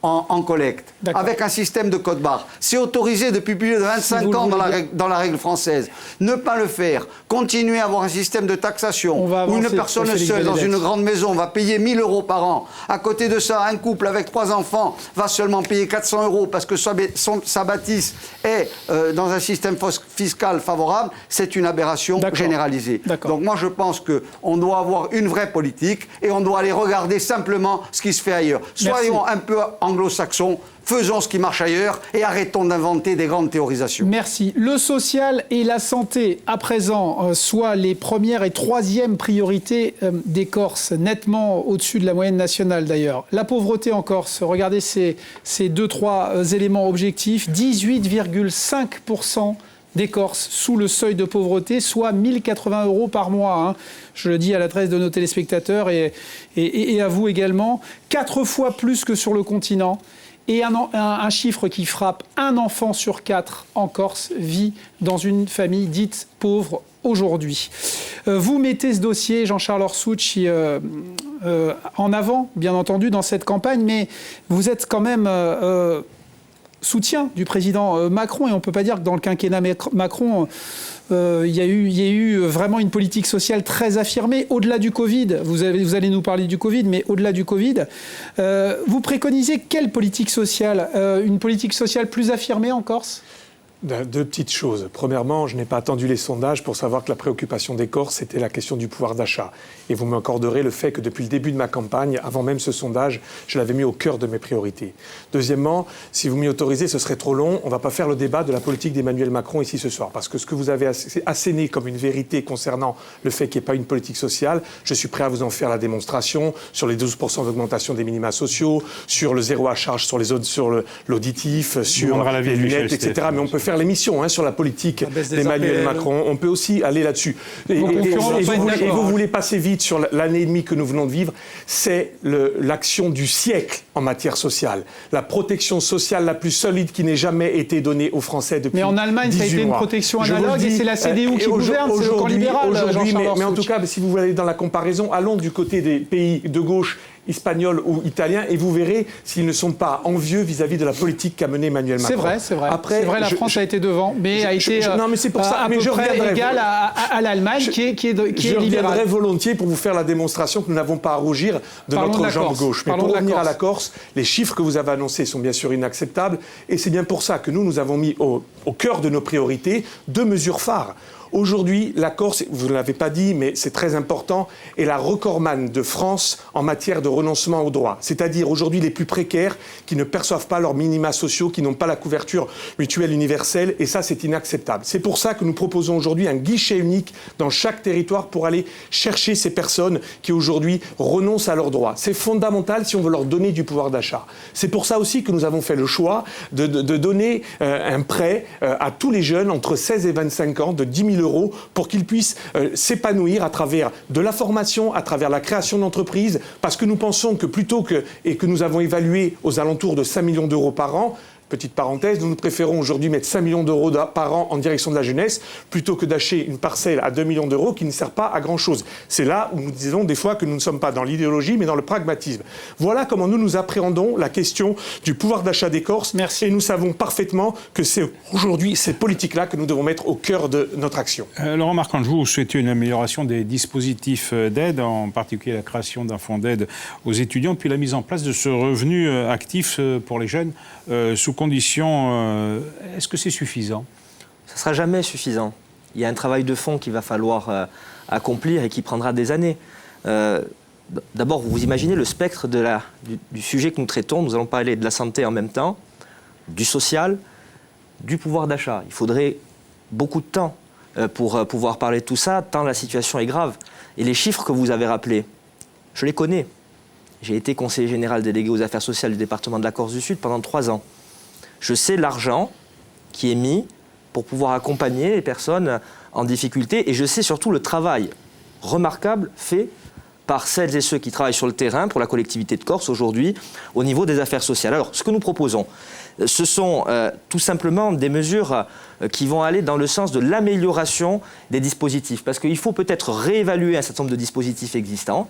en collecte, avec un système de code-barre. C'est autorisé depuis plus de 25 ans dans la règle française. Ne pas le faire, continuer à avoir un système de taxation où une personne seule dans une grande maison va payer 1 000 € par an. À côté de ça, un couple avec 3 enfants va seulement payer 400 € parce que sa bâtisse est dans un système fiscal favorable. C'est une aberration généralisée. Donc moi, je pense qu'on doit avoir une vraie politique et on doit aller regarder simplement ce qui se fait ailleurs. Soyons un peu anglo-saxons, faisons ce qui marche ailleurs et arrêtons d'inventer des grandes théorisations. Merci. Le social et la santé, à présent, soient les premières et troisièmes priorités des Corses, nettement au-dessus de la moyenne nationale d'ailleurs. La pauvreté en Corse, regardez ces 2-3 éléments objectifs, 18,5% des Corses sous le seuil de pauvreté, soit 1 080 € par mois. Hein. Je le dis à l'adresse de nos téléspectateurs et à vous également. 4 fois plus que sur le continent. Et un chiffre qui frappe, un enfant sur 4 en Corse vit dans une famille dite pauvre aujourd'hui. Vous mettez ce dossier, Jean-Charles Orsucci, en avant, bien entendu, dans cette campagne, mais vous êtes quand même soutien du président Macron, et on ne peut pas dire que dans le quinquennat Macron, il y a eu vraiment une politique sociale très affirmée, au-delà du Covid. Vous allez nous parler du Covid, mais au-delà du Covid, vous préconisez quelle politique sociale? Une politique sociale plus affirmée en Corse? Deux petites choses. Premièrement, je n'ai pas attendu les sondages pour savoir que la préoccupation des Corses, c'était la question du pouvoir d'achat. Et vous m'accorderez le fait que depuis le début de ma campagne, avant même ce sondage, je l'avais mis au cœur de mes priorités. Deuxièmement, si vous m'y autorisez, ce serait trop long. On ne va pas faire le débat de la politique d'Emmanuel Macron ici ce soir. Parce que ce que vous avez asséné comme une vérité concernant le fait qu'il n'y ait pas une politique sociale, je suis prêt à vous en faire la démonstration sur les 12% d'augmentation des minima sociaux, sur le zéro à charge sur l'auditif, sur les lunettes, etc. Mais on peut faire l'émission sur la politique d'Emmanuel Macron. On peut aussi aller là-dessus. Et vous voulez passer vite sur l'année et demie que nous venons de vivre. C'est l'action du siècle en matière sociale. La protection sociale la plus solide qui n'ait jamais été donnée aux Français depuis 18 mois. Mais en Allemagne, ça a été une protection analogue et c'est la CDU qui gouverne, c'est le camp libéral. Mais en tout cas, si vous voulez aller dans la comparaison, allons du côté des pays de gauche espagnol ou italien, et vous verrez s'ils ne sont pas envieux vis-à-vis de la politique qu'a menée Emmanuel Macron. C'est vrai. Après, c'est vrai, la France a été devant, mais a été à peu près égale à l'Allemagne, qui est libérale. Je reviendrai volontiers pour vous faire la démonstration que nous n'avons pas à rougir de notre jambe gauche. Mais pour revenir à la Corse, les chiffres que vous avez annoncés sont bien sûr inacceptables, et c'est bien pour ça que nous avons mis au cœur de nos priorités 2 mesures phares. Aujourd'hui, la Corse, vous ne l'avez pas dit, mais c'est très important, est la recordman de France en matière de renoncement aux droits. C'est-à-dire aujourd'hui les plus précaires qui ne perçoivent pas leurs minima sociaux, qui n'ont pas la couverture mutuelle universelle, et ça c'est inacceptable. C'est pour ça que nous proposons aujourd'hui un guichet unique dans chaque territoire pour aller chercher ces personnes qui aujourd'hui renoncent à leurs droits. C'est fondamental si on veut leur donner du pouvoir d'achat. C'est pour ça aussi que nous avons fait le choix de donner un prêt à tous les jeunes entre 16 et 25 ans de 10 000 € pour qu'ils puissent s'épanouir à travers de la formation, à travers la création d'entreprises, parce que nous pensons que et que nous avons évalué aux alentours de 5 millions d'euros par an, petite parenthèse, nous préférons aujourd'hui mettre 5 millions d'euros par an en direction de la jeunesse plutôt que d'acheter une parcelle à 2 millions d'euros qui ne sert pas à grand-chose. C'est là où nous disons des fois que nous ne sommes pas dans l'idéologie mais dans le pragmatisme. Voilà comment nous appréhendons la question du pouvoir d'achat des Corses. Merci. Et nous savons parfaitement que c'est aujourd'hui ces politiques-là que nous devons mettre au cœur de notre action. Laurent Marcangeli, vous souhaitez une amélioration des dispositifs d'aide, en particulier la création d'un fonds d'aide aux étudiants, puis la mise en place de ce revenu actif pour les jeunes sous conditions. Est-ce que c'est suffisant? Ça ne sera jamais suffisant. Il y a un travail de fond qu'il va falloir accomplir et qui prendra des années. D'abord, vous imaginez le spectre du sujet que nous traitons. Nous allons parler de la santé en même temps, du social, du pouvoir d'achat. Il faudrait beaucoup de temps pour pouvoir parler de tout ça, tant la situation est grave. Et les chiffres que vous avez rappelés, je les connais. J'ai été conseiller général délégué aux affaires sociales du département de la Corse du Sud pendant 3 ans. Je sais l'argent qui est mis pour pouvoir accompagner les personnes en difficulté et je sais surtout le travail remarquable fait par celles et ceux qui travaillent sur le terrain pour la collectivité de Corse aujourd'hui au niveau des affaires sociales. Alors, ce que nous proposons, ce sont tout simplement des mesures qui vont aller dans le sens de l'amélioration des dispositifs. Parce qu'il faut peut-être réévaluer un certain nombre de dispositifs existants,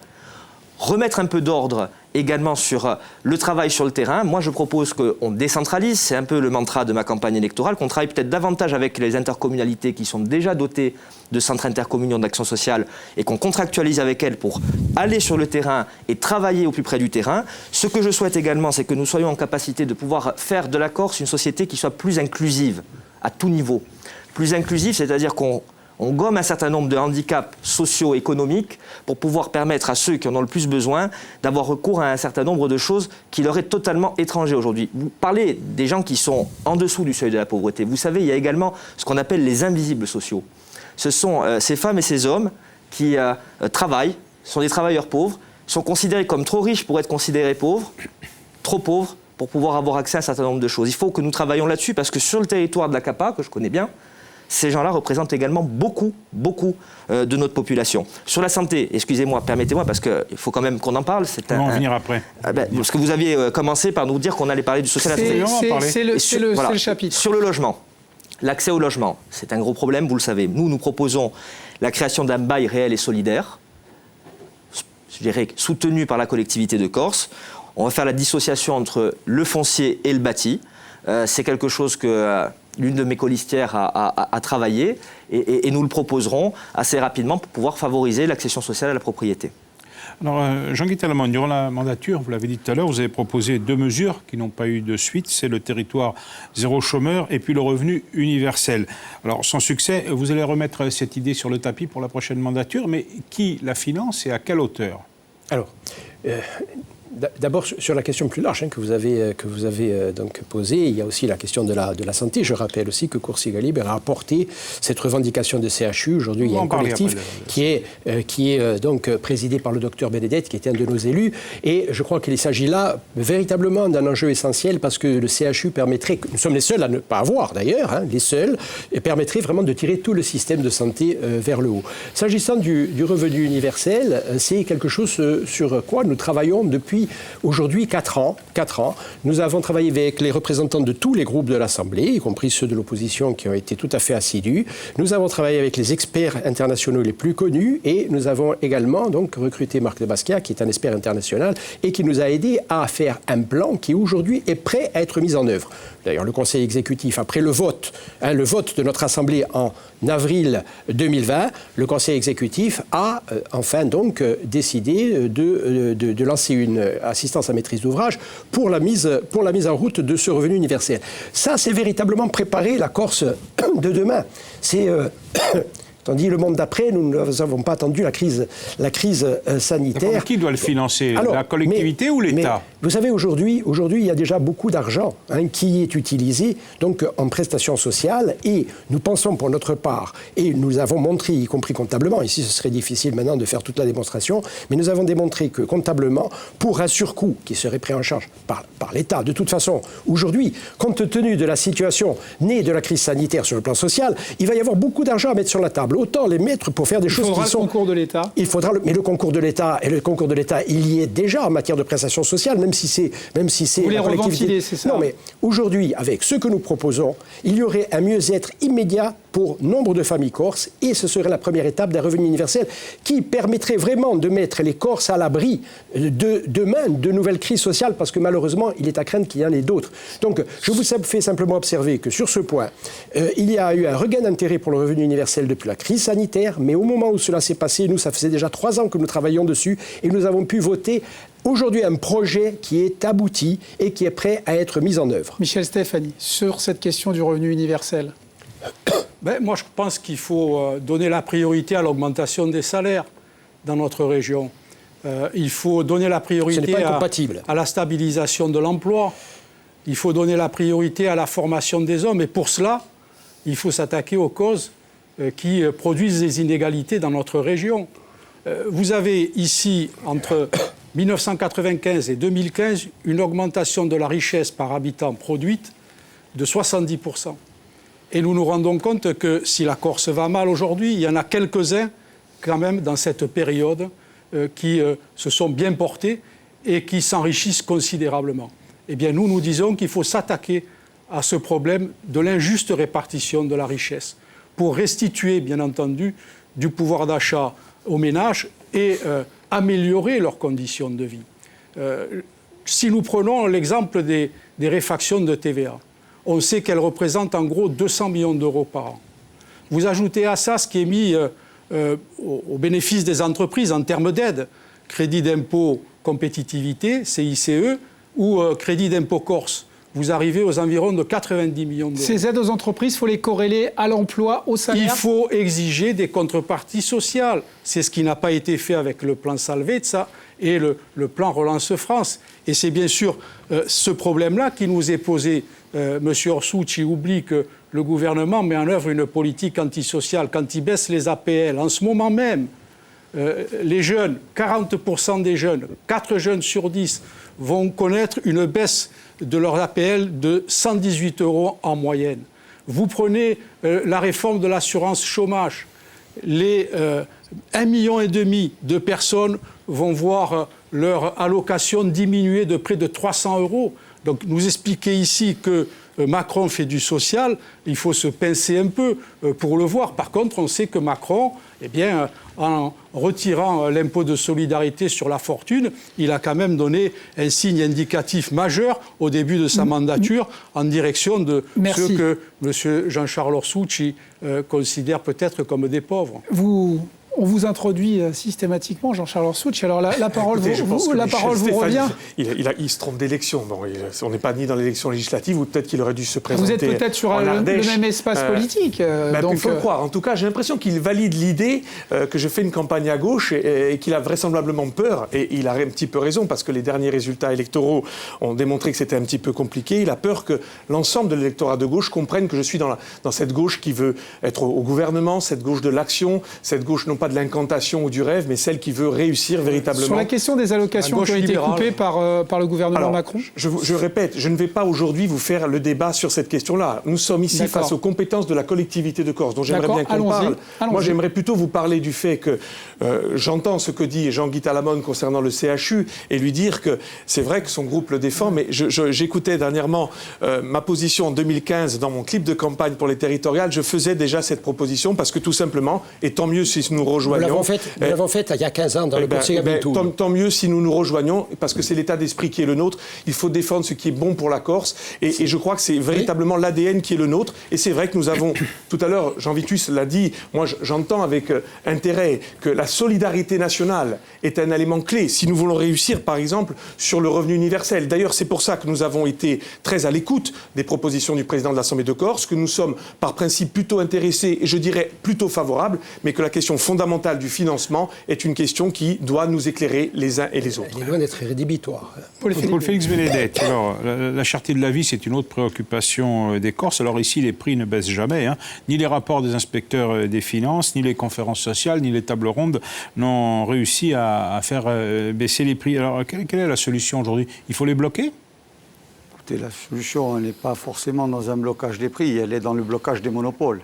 remettre un peu d'ordre également sur le travail sur le terrain. Moi, je propose qu'on décentralise, c'est un peu le mantra de ma campagne électorale, qu'on travaille peut-être davantage avec les intercommunalités qui sont déjà dotées de centres intercommunaux d'action sociale et qu'on contractualise avec elles pour aller sur le terrain et travailler au plus près du terrain. Ce que je souhaite également, c'est que nous soyons en capacité de pouvoir faire de la Corse une société qui soit plus inclusive à tout niveau. Plus inclusive, c'est-à-dire qu'on gomme un certain nombre de handicaps socio-économiques pour pouvoir permettre à ceux qui en ont le plus besoin d'avoir recours à un certain nombre de choses qui leur est totalement étranger aujourd'hui. Vous parlez des gens qui sont en dessous du seuil de la pauvreté. Vous savez, il y a également ce qu'on appelle les invisibles sociaux. Ce sont ces femmes et ces hommes qui travaillent, sont des travailleurs pauvres, sont considérés comme trop riches pour être considérés pauvres, trop pauvres pour pouvoir avoir accès à un certain nombre de choses. Il faut que nous travaillions là-dessus parce que sur le territoire de la CAPA, que je connais bien, ces gens-là représentent également beaucoup de notre population. Sur la santé, excusez-moi, permettez-moi, parce qu'il faut quand même qu'on en parle. On va en venir après. Parce que vous aviez commencé par nous dire qu'on allait parler du social. C'est le chapitre. Sur le logement, l'accès au logement, c'est un gros problème, vous le savez. Nous proposons la création d'un bail réel et solidaire, je dirais soutenu par la collectivité de Corse. On va faire la dissociation entre le foncier et le bâti. C'est quelque chose que l'une de mes colistières a travaillé et nous le proposerons assez rapidement pour pouvoir favoriser l'accession sociale à la propriété. Alors, Jean-Guy Talamone, durant la mandature, vous l'avez dit tout à l'heure, vous avez proposé 2 mesures qui n'ont pas eu de suite. C'est le territoire zéro chômeur et puis le revenu universel. Alors, sans succès, vous allez remettre cette idée sur le tapis pour la prochaine mandature, mais qui la finance et à quelle hauteur ? Alors, d'abord, sur la question plus large que vous avez donc posée, il y a aussi la question de la santé. Je rappelle aussi que Corsica Libre a porté cette revendication de CHU. Aujourd'hui, il y a un collectif qui est donc présidé par le docteur Benedette, qui était un de nos élus. Et je crois qu'il s'agit là véritablement d'un enjeu essentiel parce que le CHU permettrait, nous sommes les seuls à ne pas avoir d'ailleurs, les seuls, et permettrait vraiment de tirer tout le système de santé vers le haut. S'agissant du revenu universel, c'est quelque chose sur quoi nous travaillons depuis aujourd'hui 4 ans. Nous avons travaillé avec les représentants de tous les groupes de l'Assemblée, y compris ceux de l'opposition qui ont été tout à fait assidus. Nous avons travaillé avec les experts internationaux les plus connus et nous avons également donc recruté Marc de Basquiat, qui est un expert international et qui nous a aidé à faire un plan qui aujourd'hui est prêt à être mis en œuvre. D'ailleurs, le Conseil exécutif, après le vote de notre Assemblée en avril 2020, le Conseil exécutif a enfin donc décidé de lancer une assistance à maîtrise d'ouvrage pour la mise en route de ce revenu universel. Ça, c'est véritablement préparer la Corse de demain. C'est... Tandis le monde d'après, nous n'avons pas attendu la crise sanitaire. Qui doit le financer ? La collectivité ou l'État ? Vous savez, aujourd'hui, il y a déjà beaucoup d'argent qui est utilisé donc, en prestations sociales et nous pensons pour notre part, et nous avons montré, y compris comptablement, ici ce serait difficile maintenant de faire toute la démonstration, mais nous avons démontré que comptablement, pour un surcoût qui serait pris en charge par l'État, de toute façon, aujourd'hui, compte tenu de la situation née de la crise sanitaire sur le plan social, il va y avoir beaucoup d'argent à mettre sur la table. Autant les mettre pour faire des choses qui sont... Il faudra le concours de l'État. Mais le concours de l'État, il y est déjà en matière de prestations sociales, même si c'est vous les reventiler, c'est ça ? Non, mais aujourd'hui, avec ce que nous proposons, il y aurait un mieux-être immédiat pour nombre de familles corses et ce serait la première étape d'un revenu universel qui permettrait vraiment de mettre les Corses à l'abri de demain de nouvelles crises sociales parce que malheureusement, il est à craindre qu'il y en ait d'autres. Donc, je vous fais simplement observer que sur ce point, il y a eu un regain d'intérêt pour le revenu universel depuis la crise sanitaire, mais au moment où cela s'est passé, nous, ça faisait déjà 3 ans que nous travaillions dessus et nous avons pu voter aujourd'hui un projet qui est abouti et qui est prêt à être mis en œuvre. Michel Stéphanie, sur cette question du revenu universel. Moi, je pense qu'il faut donner la priorité à l'augmentation des salaires dans notre région. Il faut donner la priorité à la stabilisation de l'emploi. Il faut donner la priorité à la formation des hommes. Et pour cela, il faut s'attaquer aux causes qui produisent des inégalités dans notre région. Vous avez ici, entre 1995 et 2015, une augmentation de la richesse par habitant produite de 70%. Et nous nous rendons compte que si la Corse va mal aujourd'hui, il y en a quelques-uns quand même dans cette période qui se sont bien portés et qui s'enrichissent considérablement. Eh bien, nous disons qu'il faut s'attaquer à ce problème de l'injuste répartition de la richesse pour restituer, bien entendu, du pouvoir d'achat aux ménages et améliorer leurs conditions de vie. Si nous prenons l'exemple des réfactions de TVA, on sait qu'elles représentent en gros 200 millions d'euros par an. Vous ajoutez à ça ce qui est mis au bénéfice des entreprises en termes d'aide, crédit d'impôt compétitivité, CICE, ou crédit d'impôt Corse. Vous arrivez aux environs de 90 millions d'euros. Ces aides aux entreprises, il faut les corréler à l'emploi, au salaire ? Il faut exiger des contreparties sociales. C'est ce qui n'a pas été fait avec le plan Salvezza et le plan Relance France. Et c'est bien sûr ce problème-là qui nous est posé. M. Orsucci oublie que le gouvernement met en œuvre une politique antisociale quand il baisse les APL. En ce moment même, les jeunes, 40% des jeunes, 4 jeunes sur 10 vont connaître une baisse de leur APL de 118 € en moyenne. Vous prenez la réforme de l'assurance chômage. Les 1,5 million de personnes vont voir leur allocation diminuer de près de 300 €. Donc nous expliquer ici que Macron fait du social, il faut se pincer un peu pour le voir. Par contre, on sait que Macron, eh bien, en retirant l'impôt de solidarité sur la fortune, il a quand même donné un signe indicatif majeur au début de sa mandature en direction de ceux que M. Jean-Charles Orsucci considère peut-être comme des pauvres. On vous introduit systématiquement, Jean-Charles Orsucci. Alors la parole vous revient. Il se trompe d'élection. Bon, on n'est pas ni dans l'élection législative, ou peut-être qu'il aurait dû se présenter. Vous êtes peut-être sur le même espace politique. Il faut le croire. En tout cas, j'ai l'impression qu'il valide l'idée que je fais une campagne à gauche et qu'il a vraisemblablement peur. Et il a un petit peu raison, parce que les derniers résultats électoraux ont démontré que c'était un petit peu compliqué. Il a peur que l'ensemble de l'électorat de gauche comprenne que je suis dans cette gauche qui veut être au gouvernement, cette gauche de l'action, cette gauche non pas de l'incantation ou du rêve, mais celle qui veut réussir véritablement. Sur la question des allocations qui ont été coupées par le gouvernement Macron. Je répète, je ne vais pas aujourd'hui vous faire le débat sur cette question-là. Nous sommes ici face aux compétences de la collectivité de Corse, dont j'aimerais bien qu'on parle. Moi, j'aimerais plutôt vous parler du fait que j'entends ce que dit Jean-Guy Talamone concernant le CHU et lui dire que c'est vrai que son groupe le défend, mais j'écoutais dernièrement ma position en 2015 dans mon clip de campagne pour les territoriales. Je faisais déjà cette proposition parce que tout simplement, et tant mieux si nous rejoignons. Nous l'avons fait il y a 15 ans dans le Conseil Abintou. Tant mieux si nous nous rejoignons, parce que c'est l'état d'esprit qui est le nôtre. Il faut défendre ce qui est bon pour la Corse. Et je crois que c'est véritablement l'ADN qui est le nôtre. Et c'est vrai que nous avons, tout à l'heure, Jean Vitus l'a dit, moi j'entends avec intérêt que la solidarité nationale est un élément clé. Si nous voulons réussir, par exemple, sur le revenu universel. D'ailleurs, c'est pour ça que nous avons été très à l'écoute des propositions du président de l'Assemblée de Corse, que nous sommes par principe plutôt intéressés, et je dirais plutôt favorables, mais que la question fondamentale du financement est une question qui doit nous éclairer les uns et les autres. Il est loin d'être rédhibitoire. Paul Félix Benedetti, alors, la cherté de la vie, c'est une autre préoccupation des Corses. Alors ici, les prix ne baissent jamais. Ni les rapports des inspecteurs des finances, ni les conférences sociales, ni les tables rondes n'ont réussi à faire baisser les prix. Alors, quelle est la solution aujourd'hui ? Il faut les bloquer ? Écoutez, la solution n'est pas forcément dans un blocage des prix, elle est dans le blocage des monopoles.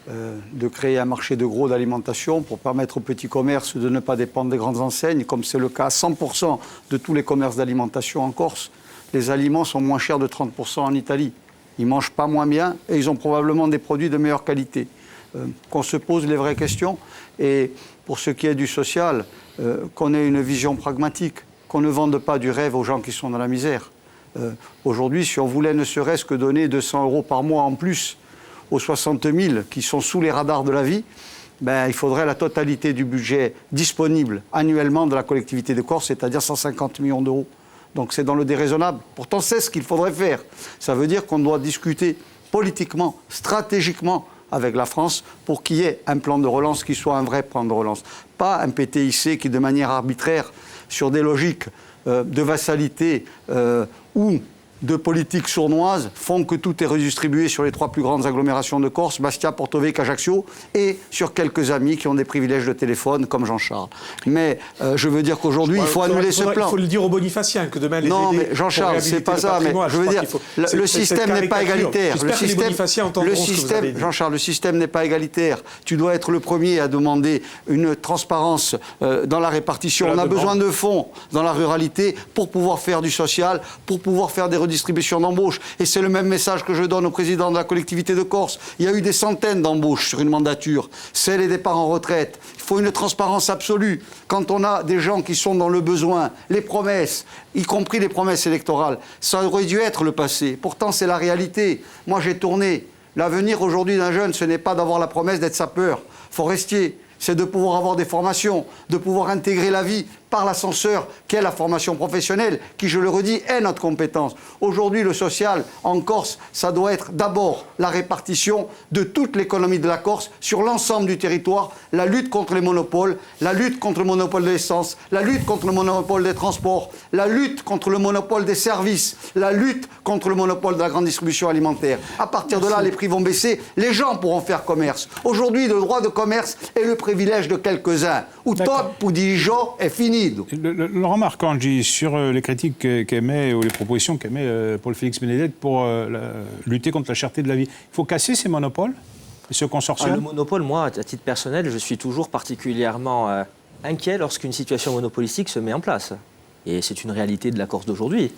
De créer un marché de gros d'alimentation pour permettre aux petits commerces de ne pas dépendre des grandes enseignes, comme c'est le cas à 100% de tous les commerces d'alimentation en Corse. Les aliments sont moins chers de 30% en Italie. Ils ne mangent pas moins bien et ils ont probablement des produits de meilleure qualité. Qu'on se pose les vraies questions. Et pour ce qui est du social, qu'on ait une vision pragmatique, qu'on ne vende pas du rêve aux gens qui sont dans la misère. Aujourd'hui, si on voulait ne serait-ce que donner 200 € par mois en plus aux 60 000 qui sont sous les radars de la vie, il faudrait la totalité du budget disponible annuellement de la collectivité de Corse, c'est-à-dire 150 millions d'euros. Donc c'est dans le déraisonnable. Pourtant, c'est ce qu'il faudrait faire. Ça veut dire qu'on doit discuter politiquement, stratégiquement avec la France pour qu'il y ait un plan de relance qui soit un vrai plan de relance. Pas un PTIC qui, de manière arbitraire, sur des logiques de vassalité ou de politique sournoise font que tout est redistribué sur les 3 plus grandes agglomérations de Corse, Bastia, Porto Vecchio, Ajaccio, et sur quelques amis qui ont des privilèges de téléphone, comme Jean-Charles. Mais je veux dire qu'aujourd'hui, il faut annuler ce plan. Il faut le dire aux bonifaciens, que demain les non, mais Jean-Charles, c'est pas ça. Mais je veux dire, le système n'est pas égalitaire. Jean-Charles, le système n'est pas égalitaire. Tu dois être le premier à demander une transparence dans la répartition. On a besoin de fonds dans la ruralité pour pouvoir faire du social, pour pouvoir faire des distribution d'embauche. Et c'est le même message que je donne au président de la collectivité de Corse. Il y a eu des centaines d'embauches sur une mandature. C'est les départs en retraite. Il faut une transparence absolue. Quand on a des gens qui sont dans le besoin, les promesses, y compris les promesses électorales, ça aurait dû être le passé. Pourtant, c'est la réalité. Moi, j'ai tourné. L'avenir aujourd'hui d'un jeune, ce n'est pas d'avoir la promesse d'être sapeur, forestier. C'est de pouvoir avoir des formations, de pouvoir intégrer la vie par l'ascenseur qu'est la formation professionnelle, qui, je le redis, est notre compétence. Aujourd'hui, le social en Corse, ça doit être d'abord la répartition de toute l'économie de la Corse sur l'ensemble du territoire, la lutte contre les monopoles, la lutte contre le monopole de l'essence, la lutte contre le monopole des transports, la lutte contre le monopole des services, la lutte contre le monopole de la grande distribution alimentaire. À partir de là, les prix vont baisser, les gens pourront faire commerce. Aujourd'hui, le droit de commerce est le privilège de quelques-uns. Ou top pour dirigeants est fini. Laurent Marcangeli, sur les critiques qu'émet ou les propositions qu'émet Paul Félix Bénédette pour lutter contre la cherté de la vie, il faut casser ces monopoles et ce consortium. Le monopole, moi, à titre personnel, je suis toujours particulièrement inquiet lorsqu'une situation monopolistique se met en place. Et c'est une réalité de la Corse d'aujourd'hui.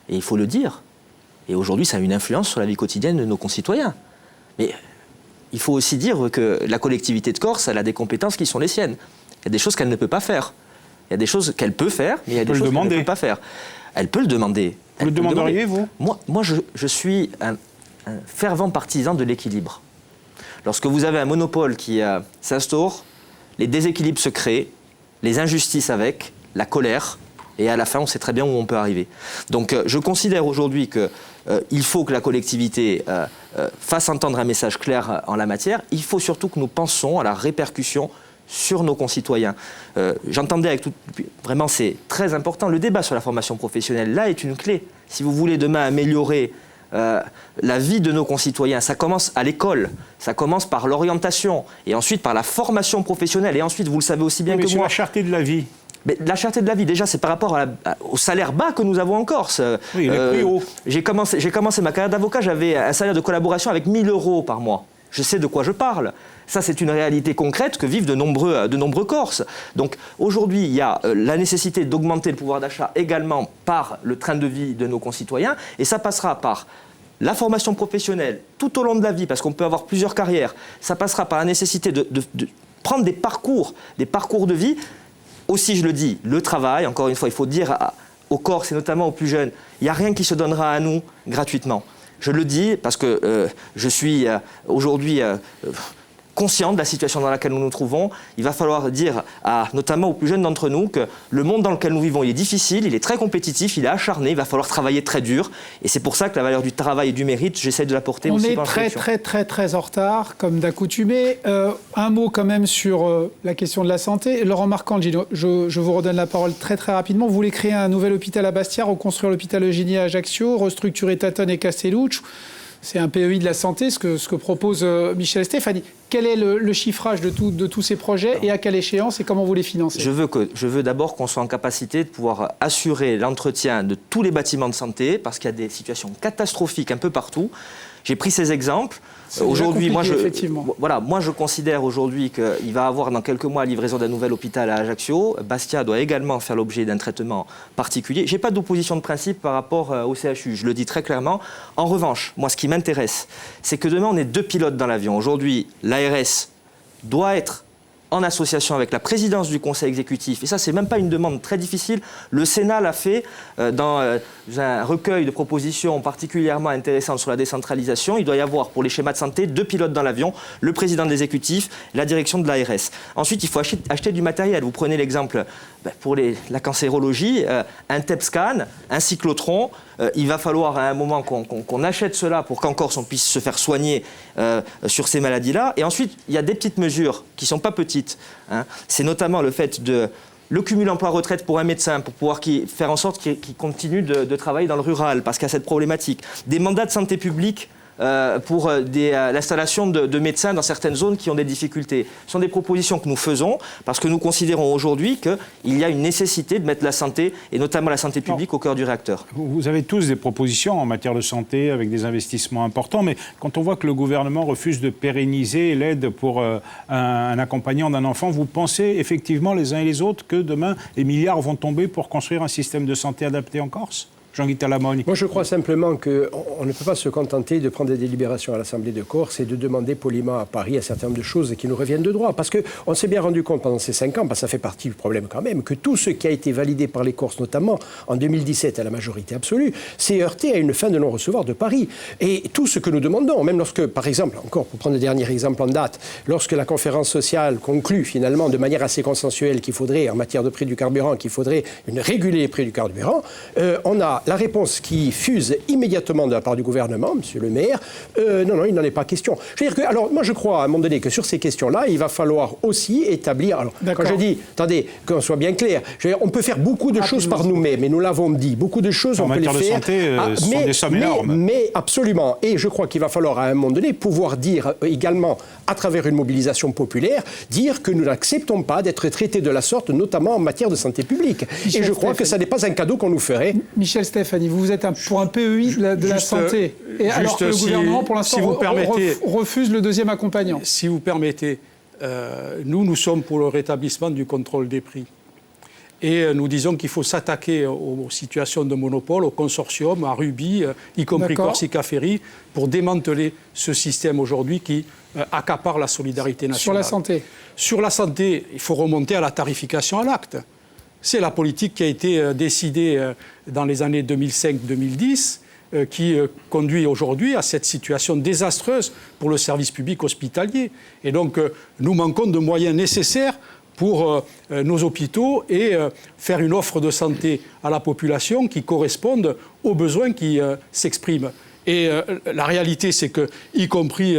Et il faut le dire. Et aujourd'hui, ça a une influence sur la vie quotidienne de nos concitoyens. Mais il faut aussi dire que la collectivité de Corse, elle a des compétences qui sont les siennes. Il y a des choses qu'elle ne peut pas faire. Il y a des choses qu'elle peut faire, mais il y a des choses qu'elle ne peut pas faire. Elle peut le demander. Vous le demanderiez, vous ? Moi, je suis un fervent partisan de l'équilibre. Lorsque vous avez un monopole qui s'instaure, les déséquilibres se créent, les injustices avec, la colère, et à la fin, on sait très bien où on peut arriver. Donc, je considère aujourd'hui qu'il faut que la collectivité fasse entendre un message clair en la matière. Il faut surtout que nous pensions à la répercussion sur nos concitoyens. J'entendais avec tout... Vraiment, c'est très important. Le débat sur la formation professionnelle, là, est une clé. Si vous voulez demain améliorer la vie de nos concitoyens, ça commence à l'école, ça commence par l'orientation, et ensuite par la formation professionnelle, et ensuite, vous le savez aussi bien que sur moi... la cherté de la vie. Mais la cherté de la vie, déjà, c'est par rapport au salaire bas que nous avons en Corse. Oui, il est plus haut. J'ai commencé ma carrière d'avocat, j'avais un salaire de collaboration avec 1 000 € par mois. Je sais de quoi je parle. Ça, c'est une réalité concrète que vivent de nombreux Corses. Donc aujourd'hui, il y a la nécessité d'augmenter le pouvoir d'achat également par le train de vie de nos concitoyens. Et ça passera par la formation professionnelle tout au long de la vie, parce qu'on peut avoir plusieurs carrières. Ça passera par la nécessité de prendre des parcours de vie. Aussi, je le dis, le travail, encore une fois, il faut dire aux Corses et notamment aux plus jeunes, il n'y a rien qui se donnera à nous gratuitement. Je le dis parce que je suis aujourd'hui conscient de la situation dans laquelle nous nous trouvons. Il va falloir dire, notamment aux plus jeunes d'entre nous, que le monde dans lequel nous vivons, il est difficile, il est très compétitif, il est acharné, il va falloir travailler très dur. Et c'est pour ça que la valeur du travail et du mérite, j'essaie de l'apporter aussi par la On est très en retard, comme d'accoutumé. Un mot quand même sur la question de la santé. Laurent Marcangeli, je vous redonne la parole très rapidement. Vous voulez créer un nouvel hôpital à Bastia, reconstruire l'hôpital Eugénie à Ajaccio, restructurer Tatone et Castelluccio. C'est un PEI de la santé, ce que propose Michel Stefani. Quel est le chiffrage de tous ces projets et à quelle échéance et comment vous les financez ? Je veux d'abord qu'on soit en capacité de pouvoir assurer l'entretien de tous les bâtiments de santé, parce qu'il y a des situations catastrophiques un peu partout. J'ai pris ces exemples. Aujourd'hui, moi je considère aujourd'hui qu'il va y avoir dans quelques mois la livraison d'un nouvel hôpital à Ajaccio. Bastia doit également faire l'objet d'un traitement particulier. Je n'ai pas d'opposition de principe par rapport au CHU, je le dis très clairement. En revanche, moi ce qui m'intéresse, c'est que demain on est 2 pilotes dans l'avion. Aujourd'hui, l'ARS doit être en association avec la présidence du Conseil exécutif. Et ça, c'est même pas une demande très difficile. Le Sénat l'a fait dans un recueil de propositions particulièrement intéressantes sur la décentralisation. Il doit y avoir, pour les schémas de santé, 2 pilotes dans l'avion, le président de l'exécutif, la direction de l'ARS. Ensuite, il faut acheter du matériel. Vous prenez l'exemple pour la cancérologie, un TEP scan, un cyclotron. Il va falloir à un moment qu'on achète cela pour qu'en Corse on puisse se faire soigner sur ces maladies-là. Et ensuite, il y a des petites mesures qui ne sont pas petites. C'est notamment le fait le cumul emploi-retraite pour un médecin, pour pouvoir faire en sorte qu'il continue de travailler dans le rural, parce qu'il y a cette problématique. Des mandats de santé publique pour l'installation de médecins dans certaines zones qui ont des difficultés. Ce sont des propositions que nous faisons parce que nous considérons aujourd'hui qu'il y a une nécessité de mettre la santé, et notamment la santé publique, au cœur du réacteur. Vous avez tous des propositions en matière de santé avec des investissements importants, mais quand on voit que le gouvernement refuse de pérenniser l'aide pour un accompagnant d'un enfant, vous pensez effectivement les uns et les autres que demain, les milliards vont tomber pour construire un système de santé adapté en Corse ? Jean-Guy Talamogne. Moi, je crois simplement qu'on ne peut pas se contenter de prendre des délibérations à l'Assemblée de Corse et de demander poliment à Paris un certain nombre de choses qui nous reviennent de droit. Parce qu'on s'est bien rendu compte pendant ces 5 ans, parce que ça fait partie du problème quand même, que tout ce qui a été validé par les Corses, notamment en 2017 à la majorité absolue, s'est heurté à une fin de non-recevoir de Paris. Et tout ce que nous demandons, même lorsque, par exemple, encore pour prendre le dernier exemple en date, lorsque la conférence sociale conclut finalement de manière assez consensuelle qu'il faudrait, en matière de prix du carburant, qu'il faudrait réguler les prix du carburant, on a la réponse qui fuse immédiatement de la part du gouvernement, monsieur le maire, non, il n'en est pas question. Je veux dire que, alors, moi je crois à un moment donné que sur ces questions-là, il va falloir aussi établir, alors, quand je dis, attendez, qu'on soit bien clair, je veux dire, on peut faire beaucoup de choses par nous-mêmes, et nous l'avons dit, beaucoup de choses, on peut les faire. En matière de santé, ce sont des sommes énormes. Mais absolument, et je crois qu'il va falloir à un moment donné pouvoir dire également, à travers une mobilisation populaire, dire que nous n'acceptons pas d'être traités de la sorte, notamment en matière de santé publique. Et je crois que ça n'est pas un cadeau qu'on nous ferait. Michel Stéphanie, vous êtes pour un PEI de la santé. Et alors que le gouvernement, pour l'instant, refuse le deuxième accompagnant. Si vous permettez, nous sommes pour le rétablissement du contrôle des prix. Et nous disons qu'il faut s'attaquer aux situations de monopole, aux consortiums, à Ruby, y compris Corsica Ferry, pour démanteler ce système aujourd'hui qui accapare la solidarité nationale. Sur la santé. Sur la santé, il faut remonter à la tarification à l'acte. C'est la politique qui a été décidée dans les années 2005-2010 qui conduit aujourd'hui à cette situation désastreuse pour le service public hospitalier. Et donc, nous manquons de moyens nécessaires pour nos hôpitaux et faire une offre de santé à la population qui corresponde aux besoins qui s'expriment. Et la réalité, c'est que, y compris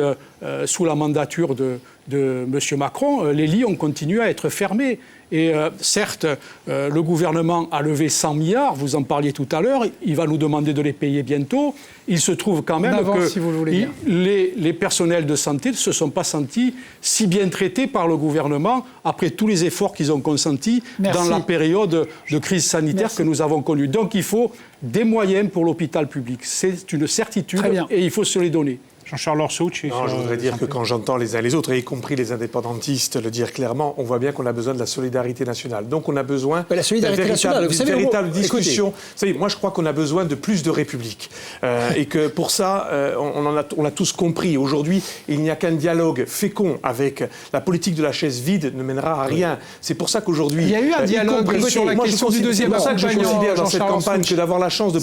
sous la mandature de M. Macron, les lits ont continué à être fermés. Et certes, le gouvernement a levé 100 milliards, vous en parliez tout à l'heure, il va nous demander de les payer bientôt. Il se trouve quand même que si vous le voulez bien. Les personnels de santé ne se sont pas sentis si bien traités par le gouvernement après tous les efforts qu'ils ont consentis dans la période de crise sanitaire que nous avons connue. Donc il faut des moyens pour l'hôpital public. C'est une certitude et il faut se les donner. Jean-Charles Orsucci. Je voudrais dire que quand j'entends les uns et les autres, y compris les indépendantistes le dire clairement, on voit bien qu'on a besoin de la solidarité nationale. Donc on a besoin d'une véritable discussion. Vous savez, moi je crois qu'on a besoin de plus de République. Et que pour ça, on l'a tous compris. Aujourd'hui, il n'y a qu'un dialogue fécond avec la politique de la chaise vide ne mènera à rien. C'est pour ça qu'aujourd'hui... Il y a eu un dialogue sur la question du deuxième accompagnant. C'est pour ça que je considère dans cette campagne que d'avoir la chance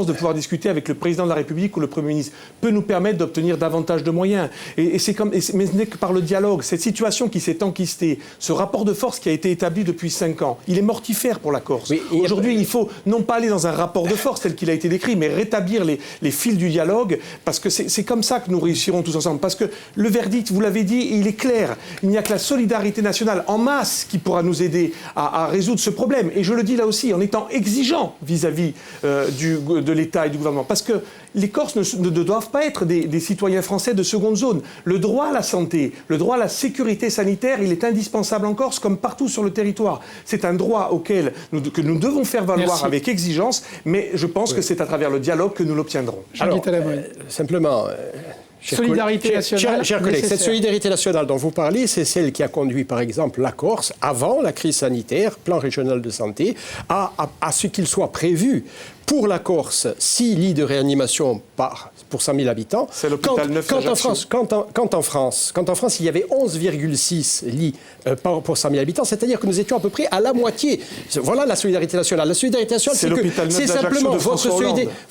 de pouvoir discuter avec le président de la République ou le Premier ministre peut nous permettre d'obtenir davantage de moyens. Mais ce n'est que par le dialogue. Cette situation qui s'est enquistée, ce rapport de force qui a été établi depuis 5 ans, il est mortifère pour la Corse. Aujourd'hui, il faut non pas aller dans un rapport de force tel qu'il a été décrit, mais rétablir les fils du dialogue, parce que c'est comme ça que nous réussirons tous ensemble. Parce que le verdict, vous l'avez dit, il est clair. Il n'y a que la solidarité nationale en masse qui pourra nous aider à résoudre ce problème. Et je le dis là aussi, en étant exigeant vis-à-vis de l'État et du gouvernement. Parce que les Corses ne doivent pas être des citoyens français de seconde zone. Le droit à la santé, le droit à la sécurité sanitaire, il est indispensable en Corse comme partout sur le territoire. C'est un droit que nous devons faire valoir avec exigence, mais je pense que c'est à travers le dialogue que nous l'obtiendrons. Alors, simplement... Solidarité nationale. Chers collègues, cette solidarité nationale dont vous parlez, c'est celle qui a conduit, par exemple, la Corse, avant la crise sanitaire, plan régional de santé, à ce qu'il soit prévu pour la Corse 6 lits de réanimation pour 100 000 habitants. C'est l'hôpital neuf d'Ajaccio. Quand en France, il y avait 11,6 lits pour 100 000 habitants, c'est-à-dire que nous étions à peu près à la moitié. Voilà la solidarité nationale. La solidarité nationale, c'est simplement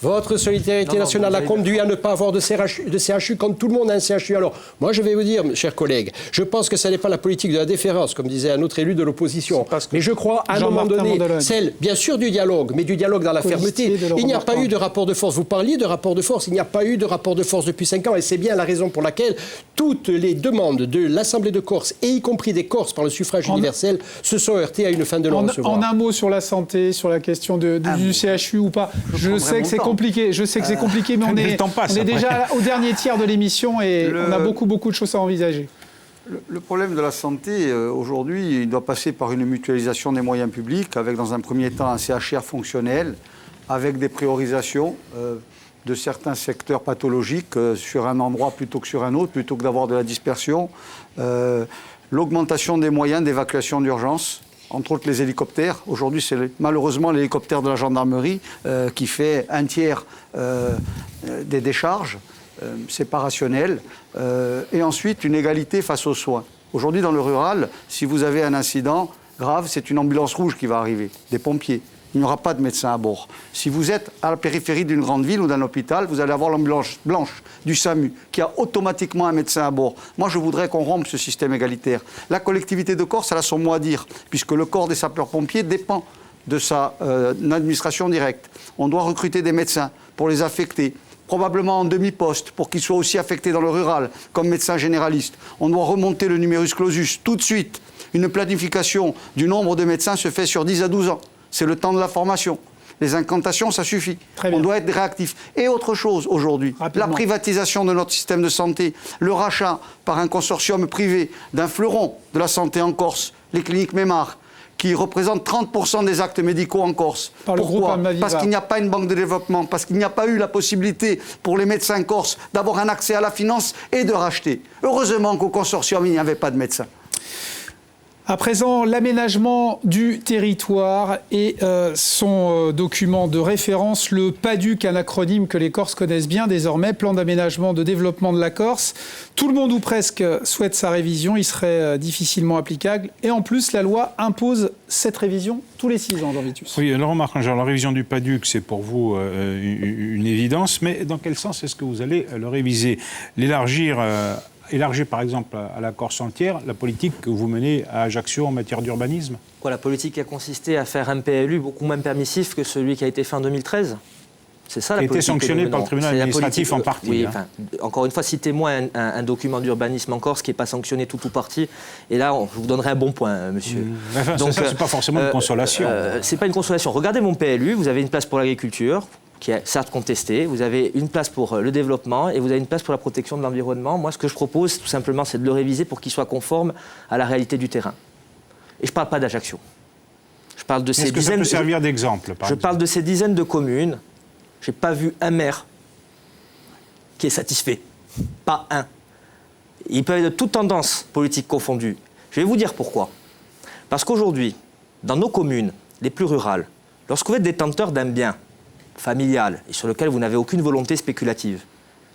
votre solidarité nationale a conduit à ne pas avoir de CHU quand tout le monde a un CHU. Alors, moi, je vais vous dire, chers collègues, je pense que ce n'est pas la politique de la déférence, comme disait un autre élu de l'opposition. Mais je crois, à un moment donné, celle, bien sûr, du dialogue, mais du dialogue dans la fermeté. Il n'y a pas eu de rapport de force. Vous parliez de rapport de force. Il n'y a pas eu de rapport de force depuis 5 ans. Et c'est bien la raison pour laquelle toutes les demandes de l'Assemblée de Corse, et y compris des Corses par le suffrage universel, se sont heurtées à une fin de non-recevoir. En un mot sur la santé, sur la question du CHU ou pas. Je sais que c'est compliqué. Je sais que c'est compliqué, mais on est déjà au dernier tiers de l'émission et on a beaucoup de choses à envisager. Le problème de la santé, aujourd'hui, il doit passer par une mutualisation des moyens publics, avec dans un premier temps un CHR fonctionnel, avec des priorisations de certains secteurs pathologiques sur un endroit plutôt que sur un autre, plutôt que d'avoir de la dispersion. L'augmentation des moyens d'évacuation d'urgence, entre autres les hélicoptères. Aujourd'hui, c'est malheureusement l'hélicoptère de la gendarmerie qui fait un tiers des décharges. C'est pas rationnel. Et ensuite, une égalité face aux soins. Aujourd'hui, dans le rural, si vous avez un incident grave, c'est une ambulance rouge qui va arriver, des pompiers. Il n'y aura pas de médecin à bord. Si vous êtes à la périphérie d'une grande ville ou d'un hôpital, vous allez avoir l'ambulance blanche du SAMU qui a automatiquement un médecin à bord. Moi, je voudrais qu'on rompe ce système égalitaire. La collectivité de Corse, elle a son mot à dire, puisque le corps des sapeurs-pompiers dépend de sa administration directe. On doit recruter des médecins pour les affecter, probablement en demi-poste, pour qu'ils soient aussi affectés dans le rural, comme médecins généralistes. On doit remonter le numerus clausus tout de suite. Une planification du nombre de médecins se fait sur 10 à 12 ans. C'est le temps de la formation. Les incantations, ça suffit. On doit être réactif. Et autre chose aujourd'hui, la privatisation de notre système de santé, le rachat par un consortium privé d'un fleuron de la santé en Corse, les cliniques Mémar, qui représentent 30% des actes médicaux en Corse. Pourquoi ? Parce qu'il n'y a pas une banque de développement, parce qu'il n'y a pas eu la possibilité pour les médecins corses d'avoir un accès à la finance et de racheter. Heureusement qu'au consortium, il n'y avait pas de médecins. À présent, l'aménagement du territoire et son document de référence, le PADUC, un acronyme que les Corses connaissent bien désormais, plan d'aménagement de développement de la Corse. Tout le monde ou presque souhaite sa révision, il serait difficilement applicable. Et en plus, la loi impose cette révision tous les 6 ans, Jean Vitus. Oui, Laurent Marc-Angel, la révision du PADUC, c'est pour vous une évidence, mais dans quel sens est-ce que vous allez le réviser ? Élargir, par exemple, à la Corse entière, la politique que vous menez à Ajaccio en matière d'urbanisme ? La politique a consisté à faire un PLU beaucoup moins permissif que celui qui a été fait en 2013. C'est ça la politique. Qui a été sanctionné par le tribunal administratif en partie. Oui, encore une fois, citez-moi un document d'urbanisme en Corse qui n'est pas sanctionné tout ou partie. Et là, je vous donnerai un bon point, monsieur. Donc, ça, c'est pas forcément une consolation. C'est pas une consolation. Regardez mon PLU, vous avez une place pour l'agriculture, qui est certes contesté, vous avez une place pour le développement et vous avez une place pour la protection de l'environnement. Moi, ce que je propose, tout simplement, c'est de le réviser pour qu'il soit conforme à la réalité du terrain. Et je ne parle pas d'Ajaccio. Je parle de ces dizaines... Est-ce que ça peut servir d'exemple, Je parle de ces dizaines de communes. Je n'ai pas vu un maire qui est satisfait. Pas un. Il peut y avoir de toutes tendances politiques confondues. Je vais vous dire pourquoi. Parce qu'aujourd'hui, dans nos communes les plus rurales, lorsque vous êtes détenteur d'un bien familial et sur lequel vous n'avez aucune volonté spéculative,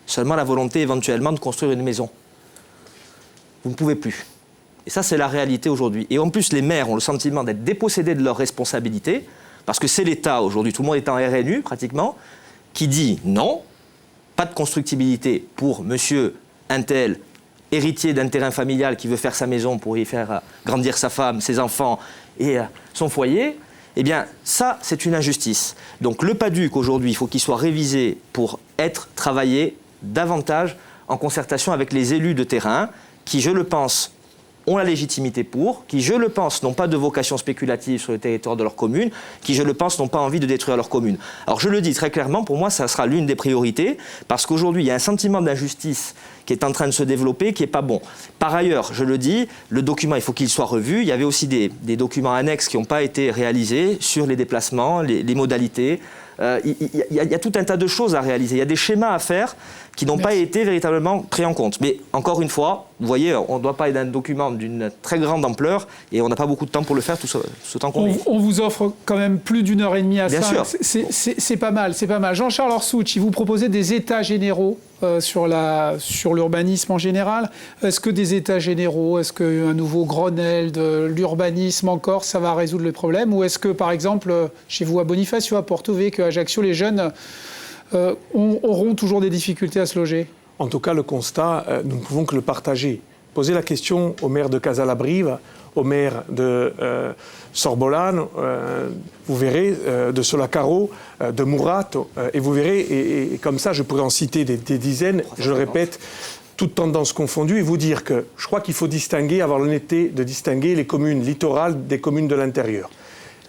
seulement la volonté éventuellement de construire une maison, vous ne pouvez plus. Et ça, c'est la réalité aujourd'hui. Et en plus, les maires ont le sentiment d'être dépossédés de leurs responsabilités, parce que c'est l'État aujourd'hui, tout le monde est en RNU pratiquement, qui dit non, pas de constructibilité pour monsieur untel, héritier d'un terrain familial qui veut faire sa maison pour y faire grandir sa femme, ses enfants et son foyer. Eh bien, ça, c'est une injustice. Donc le PADUC, aujourd'hui, il faut qu'il soit révisé pour être travaillé davantage en concertation avec les élus de terrain qui, je le pense, ont la légitimité pour, qui, je le pense, n'ont pas de vocation spéculative sur le territoire de leur commune, qui, je le pense, n'ont pas envie de détruire leur commune. Alors je le dis très clairement, pour moi, ça sera l'une des priorités, parce qu'aujourd'hui, il y a un sentiment d'injustice qui est en train de se développer, qui n'est pas bon. Par ailleurs, je le dis, le document, il faut qu'il soit revu. Il y avait aussi des documents annexes qui n'ont pas été réalisés sur les déplacements, les modalités. Il y a tout un tas de choses à réaliser. Il y a des schémas à faire qui n'ont pas été véritablement pris en compte. Mais encore une fois, vous voyez, on doit parler d'un document d'une très grande ampleur et on n'a pas beaucoup de temps pour le faire, tout ce temps qu'on est. On vous offre quand même plus d'1h30 à Bien ça. sûr. C'est pas mal, c'est pas mal. Jean-Charles Orsucci, vous proposez des états généraux sur l'urbanisme en général. Est-ce que des états généraux, est-ce qu'un nouveau Grenelle de l'urbanisme en Corse, ça va résoudre le problème? Ou est-ce que, par exemple, chez vous à Bonifacio, à Porto Vecchio, à Ajaccio, les jeunes auront toujours des difficultés à se loger? En tout cas, le constat, nous ne pouvons que le partager. Posez la question au maire de Casalabrive, au maire de Sorbolane, vous verrez, de Solacaro, de Murat, et vous verrez, et comme ça, je pourrais en citer des dizaines, je le répète, toutes tendances confondues, et vous dire que je crois qu'il faut distinguer, avoir l'honnêteté de distinguer les communes littorales des communes de l'intérieur.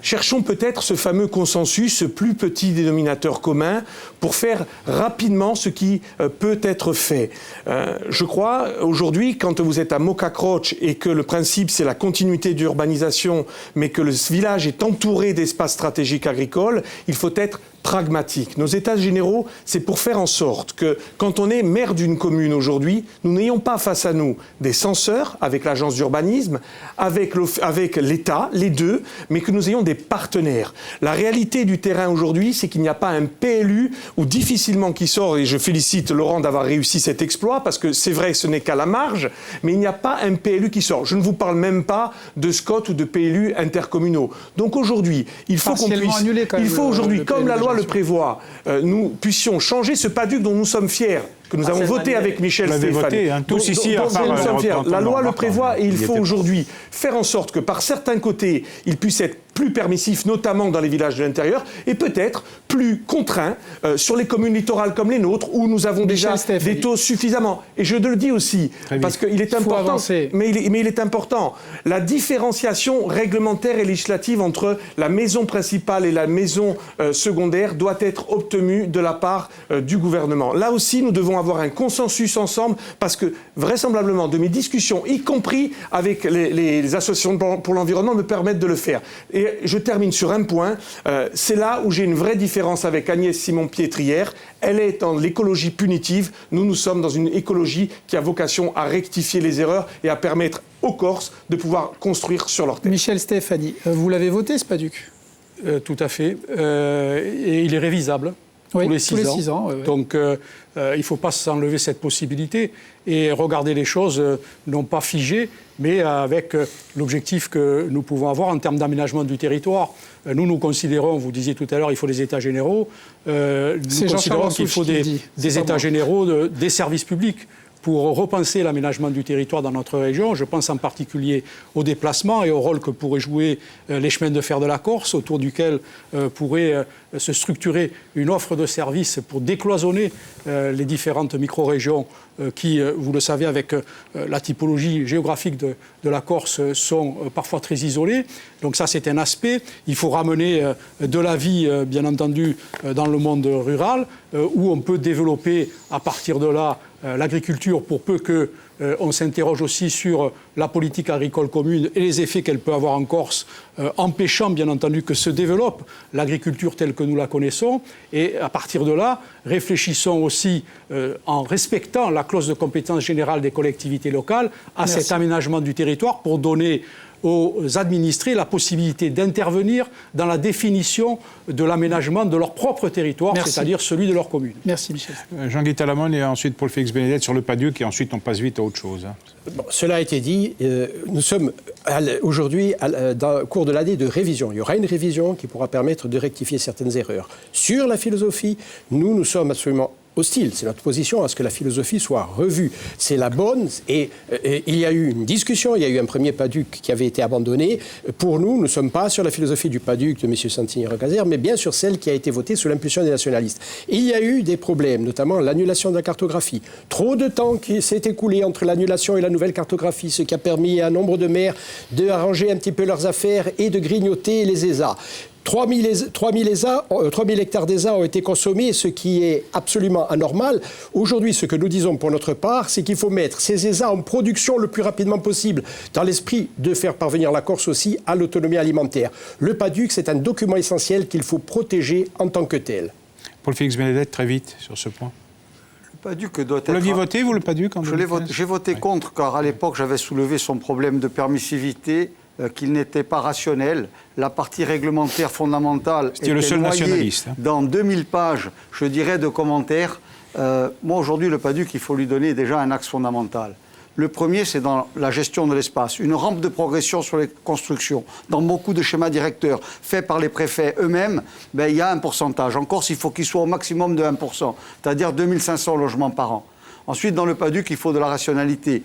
Cherchons peut-être ce fameux consensus, ce plus petit dénominateur commun, pour faire rapidement ce qui peut être fait. Je crois, aujourd'hui, quand vous êtes à Mokakroch et que le principe c'est la continuité d'urbanisation, mais que le village est entouré d'espaces stratégiques agricoles, il faut être pragmatique. Nos états généraux, c'est pour faire en sorte que, quand on est maire d'une commune aujourd'hui, nous n'ayons pas face à nous des censeurs, avec l'agence d'urbanisme, avec l'État, les deux, mais que nous ayons des partenaires. La réalité du terrain aujourd'hui, c'est qu'il n'y a pas un PLU, ou difficilement qui sort, et je félicite Laurent d'avoir réussi cet exploit, parce que c'est vrai que ce n'est qu'à la marge, mais il n'y a pas un PLU qui sort. Je ne vous parle même pas de SCOT ou de PLU intercommunaux. Donc aujourd'hui, il faut qu'on puisse... Il faut aujourd'hui, comme la loi le prévoit, nous puissions changer ce PADUC dont nous sommes fiers, que nous avons voté avec Michel Stéphane. Voté, hein, tous ici, à part la loi le prévoit et il faut aujourd'hui faire en sorte que par certains côtés, il puisse être plus permissif, notamment dans les villages de l'intérieur, et peut-être plus contraint sur les communes littorales comme les nôtres, où nous avons déjà des taux suffisamment. Et je le dis aussi, parce qu'il est important, mais il est important, la différenciation réglementaire et législative entre la maison principale et la maison secondaire doit être obtenue de la part du gouvernement. Là aussi, nous devons avoir un consensus ensemble, parce que vraisemblablement, de mes discussions, y compris avec les associations pour l'environnement, me permettent de le faire. Et je termine sur un point, c'est là où j'ai une vraie différence avec Agnès Simon-Piétrière. Elle est dans l'écologie punitive, nous sommes dans une écologie qui a vocation à rectifier les erreurs et à permettre aux Corses de pouvoir construire sur leur terre. Michel Stéphanie, vous l'avez voté ce PADUC ? Tout à fait, et il est révisable. Oui, tous les 6 ans. Oui. Donc, il ne faut pas s'enlever cette possibilité et regarder les choses non pas figées, mais avec l'objectif que nous pouvons avoir en termes d'aménagement du territoire. Nous considérons, vous disiez tout à l'heure, il faut des états généraux. Nous considérons qu'il faut des états généraux des services publics pour repenser l'aménagement du territoire dans notre région. Je pense en particulier au déplacement et au rôle que pourraient jouer les chemins de fer de la Corse, autour duquel pourrait se structurer une offre de services pour décloisonner les différentes micro-régions qui, vous le savez, avec la typologie géographique de la Corse, sont parfois très isolées. Donc ça, c'est un aspect. Il faut ramener de la vie, bien entendu, dans le monde rural, où on peut développer à partir de là l'agriculture, pour peu qu'on s'interroge aussi sur la politique agricole commune et les effets qu'elle peut avoir en Corse, empêchant bien entendu que se développe l'agriculture telle que nous la connaissons. Et à partir de là, réfléchissons aussi, en respectant la clause de compétence générale des collectivités locales, à cet aménagement du territoire pour donner aux administrés la possibilité d'intervenir dans la définition de l'aménagement de leur propre territoire, c'est-à-dire celui de leur commune. Merci Michel. Jean-Guy Talamone et ensuite Paul-Félix Bénédette sur le PADUC et ensuite on passe vite à autre chose. Bon, cela a été dit, nous sommes aujourd'hui au cours de l'année de révision. Il y aura une révision qui pourra permettre de rectifier certaines erreurs. Sur la philosophie, nous sommes absolument hostile. C'est notre position à ce que la philosophie soit revue. C'est la bonne et il y a eu une discussion, il y a eu un premier PADUC qui avait été abandonné. Pour nous, nous ne sommes pas sur la philosophie du PADUC de M. Santini-Recasère, mais bien sur celle qui a été votée sous l'impulsion des nationalistes. Et il y a eu des problèmes, notamment l'annulation de la cartographie. Trop de temps qui s'est écoulé entre l'annulation et la nouvelle cartographie, ce qui a permis à un nombre de maires d'arranger un petit peu leurs affaires et de grignoter les ESA. 3000 hectares d'ESA ont été consommés, ce qui est absolument anormal. Aujourd'hui, ce que nous disons pour notre part, c'est qu'il faut mettre ces ESA en production le plus rapidement possible, dans l'esprit de faire parvenir la Corse aussi à l'autonomie alimentaire. Le PADUC, c'est un document essentiel qu'il faut protéger en tant que tel. Paul-Félix Bénédette, très vite sur ce point. Le PADUC doit être... Vous l'aviez voté, vous, le PADUC, en 2015 ? J'ai voté contre, car à l'époque, j'avais soulevé son problème de permissivité, qu'il n'était pas rationnel. La partie réglementaire fondamentale était le seul noyée nationaliste, dans 2000 pages, je dirais, de commentaires. Moi, aujourd'hui, le PADUC, il faut lui donner déjà un axe fondamental. Le premier, c'est dans la gestion de l'espace. Une rampe de progression sur les constructions. Dans beaucoup de schémas directeurs faits par les préfets eux-mêmes, il y a un pourcentage. En Corse, il faut qu'il soit au maximum de 1%, c'est-à-dire 2500 logements par an. Ensuite, dans le PADUC, il faut de la rationalité.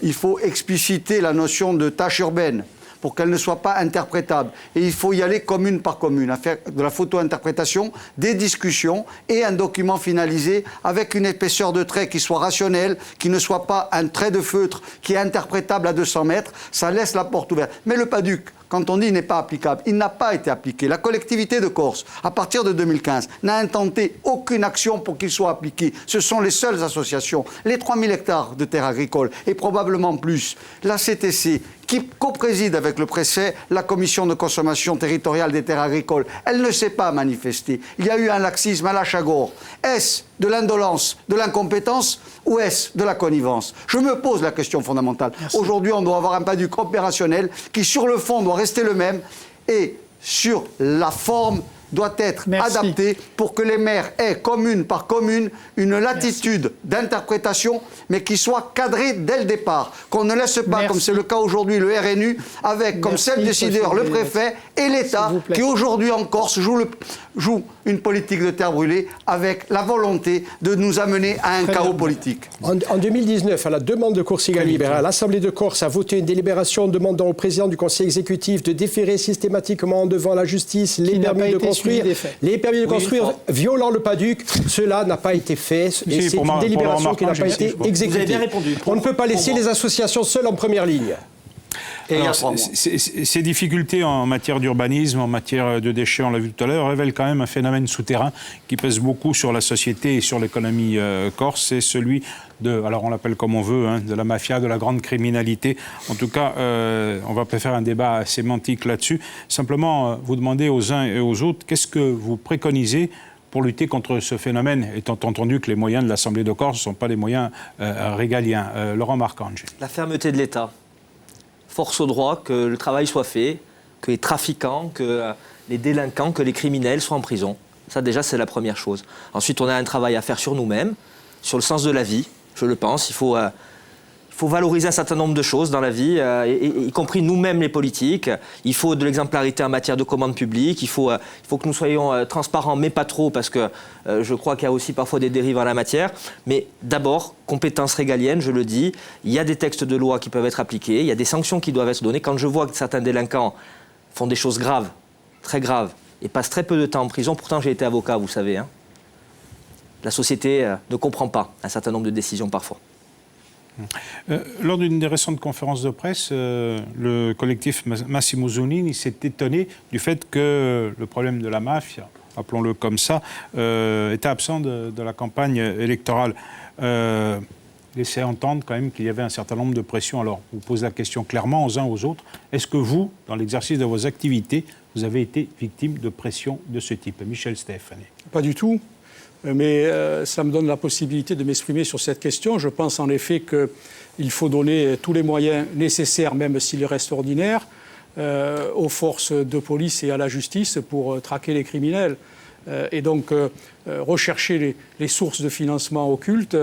Il faut expliciter la notion de tâche urbaine pour qu'elle ne soit pas interprétable. Et il faut y aller commune par commune, à faire de la photo-interprétation, des discussions et un document finalisé avec une épaisseur de trait qui soit rationnelle, qui ne soit pas un trait de feutre qui est interprétable à 200 mètres. Ça laisse la porte ouverte. Mais le PADUC, quand on dit il n'est pas applicable, il n'a pas été appliqué. La collectivité de Corse, à partir de 2015, n'a intenté aucune action pour qu'il soit appliqué. Ce sont les seules associations, les 3000 hectares de terres agricoles et probablement plus, la CTC, qui co-préside avec le préfet la commission de consommation territoriale des terres agricoles. Elle ne s'est pas manifestée. Il y a eu un laxisme à la Chagor. Est-ce de l'indolence, de l'incompétence ou est-ce de la connivence? Je me pose la question fondamentale. Aujourd'hui, on doit avoir un PADUC opérationnel qui, sur le fond, doit rester le même et sur la forme doit être adapté pour que les maires aient, commune par commune, une latitude d'interprétation, mais qui soit cadrée dès le départ. Qu'on ne laisse pas, comme c'est le cas aujourd'hui, le RNU, avec comme seul décideur le préfet et l'État, qui aujourd'hui en Corse joue une politique de terre brûlée avec la volonté de nous amener à un chaos politique. En 2019, à la demande de Corsica Libera, l'Assemblée de Corse a voté une délibération demandant au président du Conseil exécutif de déférer systématiquement devant la justice les permis de construire. Les permis de construire violant le PADUC, cela n'a pas été fait et c'est une délibération qui n'a pas été exécutée. On ne peut pas laisser les associations seules en première ligne. Alors, ces difficultés en matière d'urbanisme, en matière de déchets, on l'a vu tout à l'heure, révèlent quand même un phénomène souterrain qui pèse beaucoup sur la société et sur l'économie corse. C'est celui de, alors on l'appelle comme on veut, de la mafia, de la grande criminalité. En tout cas, on va pas faire un débat sémantique là-dessus. Simplement, vous demandez aux uns et aux autres, qu'est-ce que vous préconisez pour lutter contre ce phénomène, étant entendu que les moyens de l'Assemblée de Corse ne sont pas des moyens régaliens. Laurent Marcangeli. La fermeté de l'État. Force au droit que le travail soit fait, que les trafiquants, que les délinquants, que les criminels soient en prison. Ça, déjà, c'est la première chose. Ensuite, on a un travail à faire sur nous-mêmes, sur le sens de la vie, je le pense. Il faut valoriser un certain nombre de choses dans la vie, y compris nous-mêmes les politiques. Il faut de l'exemplarité en matière de commande publique. Il faut que nous soyons transparents, mais pas trop, parce que je crois qu'il y a aussi parfois des dérives en la matière. Mais d'abord, compétences régaliennes, je le dis. Il y a des textes de loi qui peuvent être appliqués. Il y a des sanctions qui doivent être données. Quand je vois que certains délinquants font des choses graves, très graves, et passent très peu de temps en prison, pourtant j'ai été avocat, vous savez. La société ne comprend pas un certain nombre de décisions parfois. Lors d'une des récentes conférences de presse, le collectif Massimo Zunini s'est étonné du fait que le problème de la mafia, appelons-le comme ça, était absent de la campagne électorale. Laissait entendre quand même qu'il y avait un certain nombre de pressions. Alors, je vous pose la question clairement aux uns aux autres. Est-ce que vous, dans l'exercice de vos activités, vous avez été victime de pressions de ce type? Michel Stefani. Pas du tout. Mais ça me donne la possibilité de m'exprimer sur cette question. Je pense en effet qu'il faut donner tous les moyens nécessaires, même s'ils restent ordinaires, aux forces de police et à la justice pour traquer les criminels. Et donc rechercher les sources de financement occultes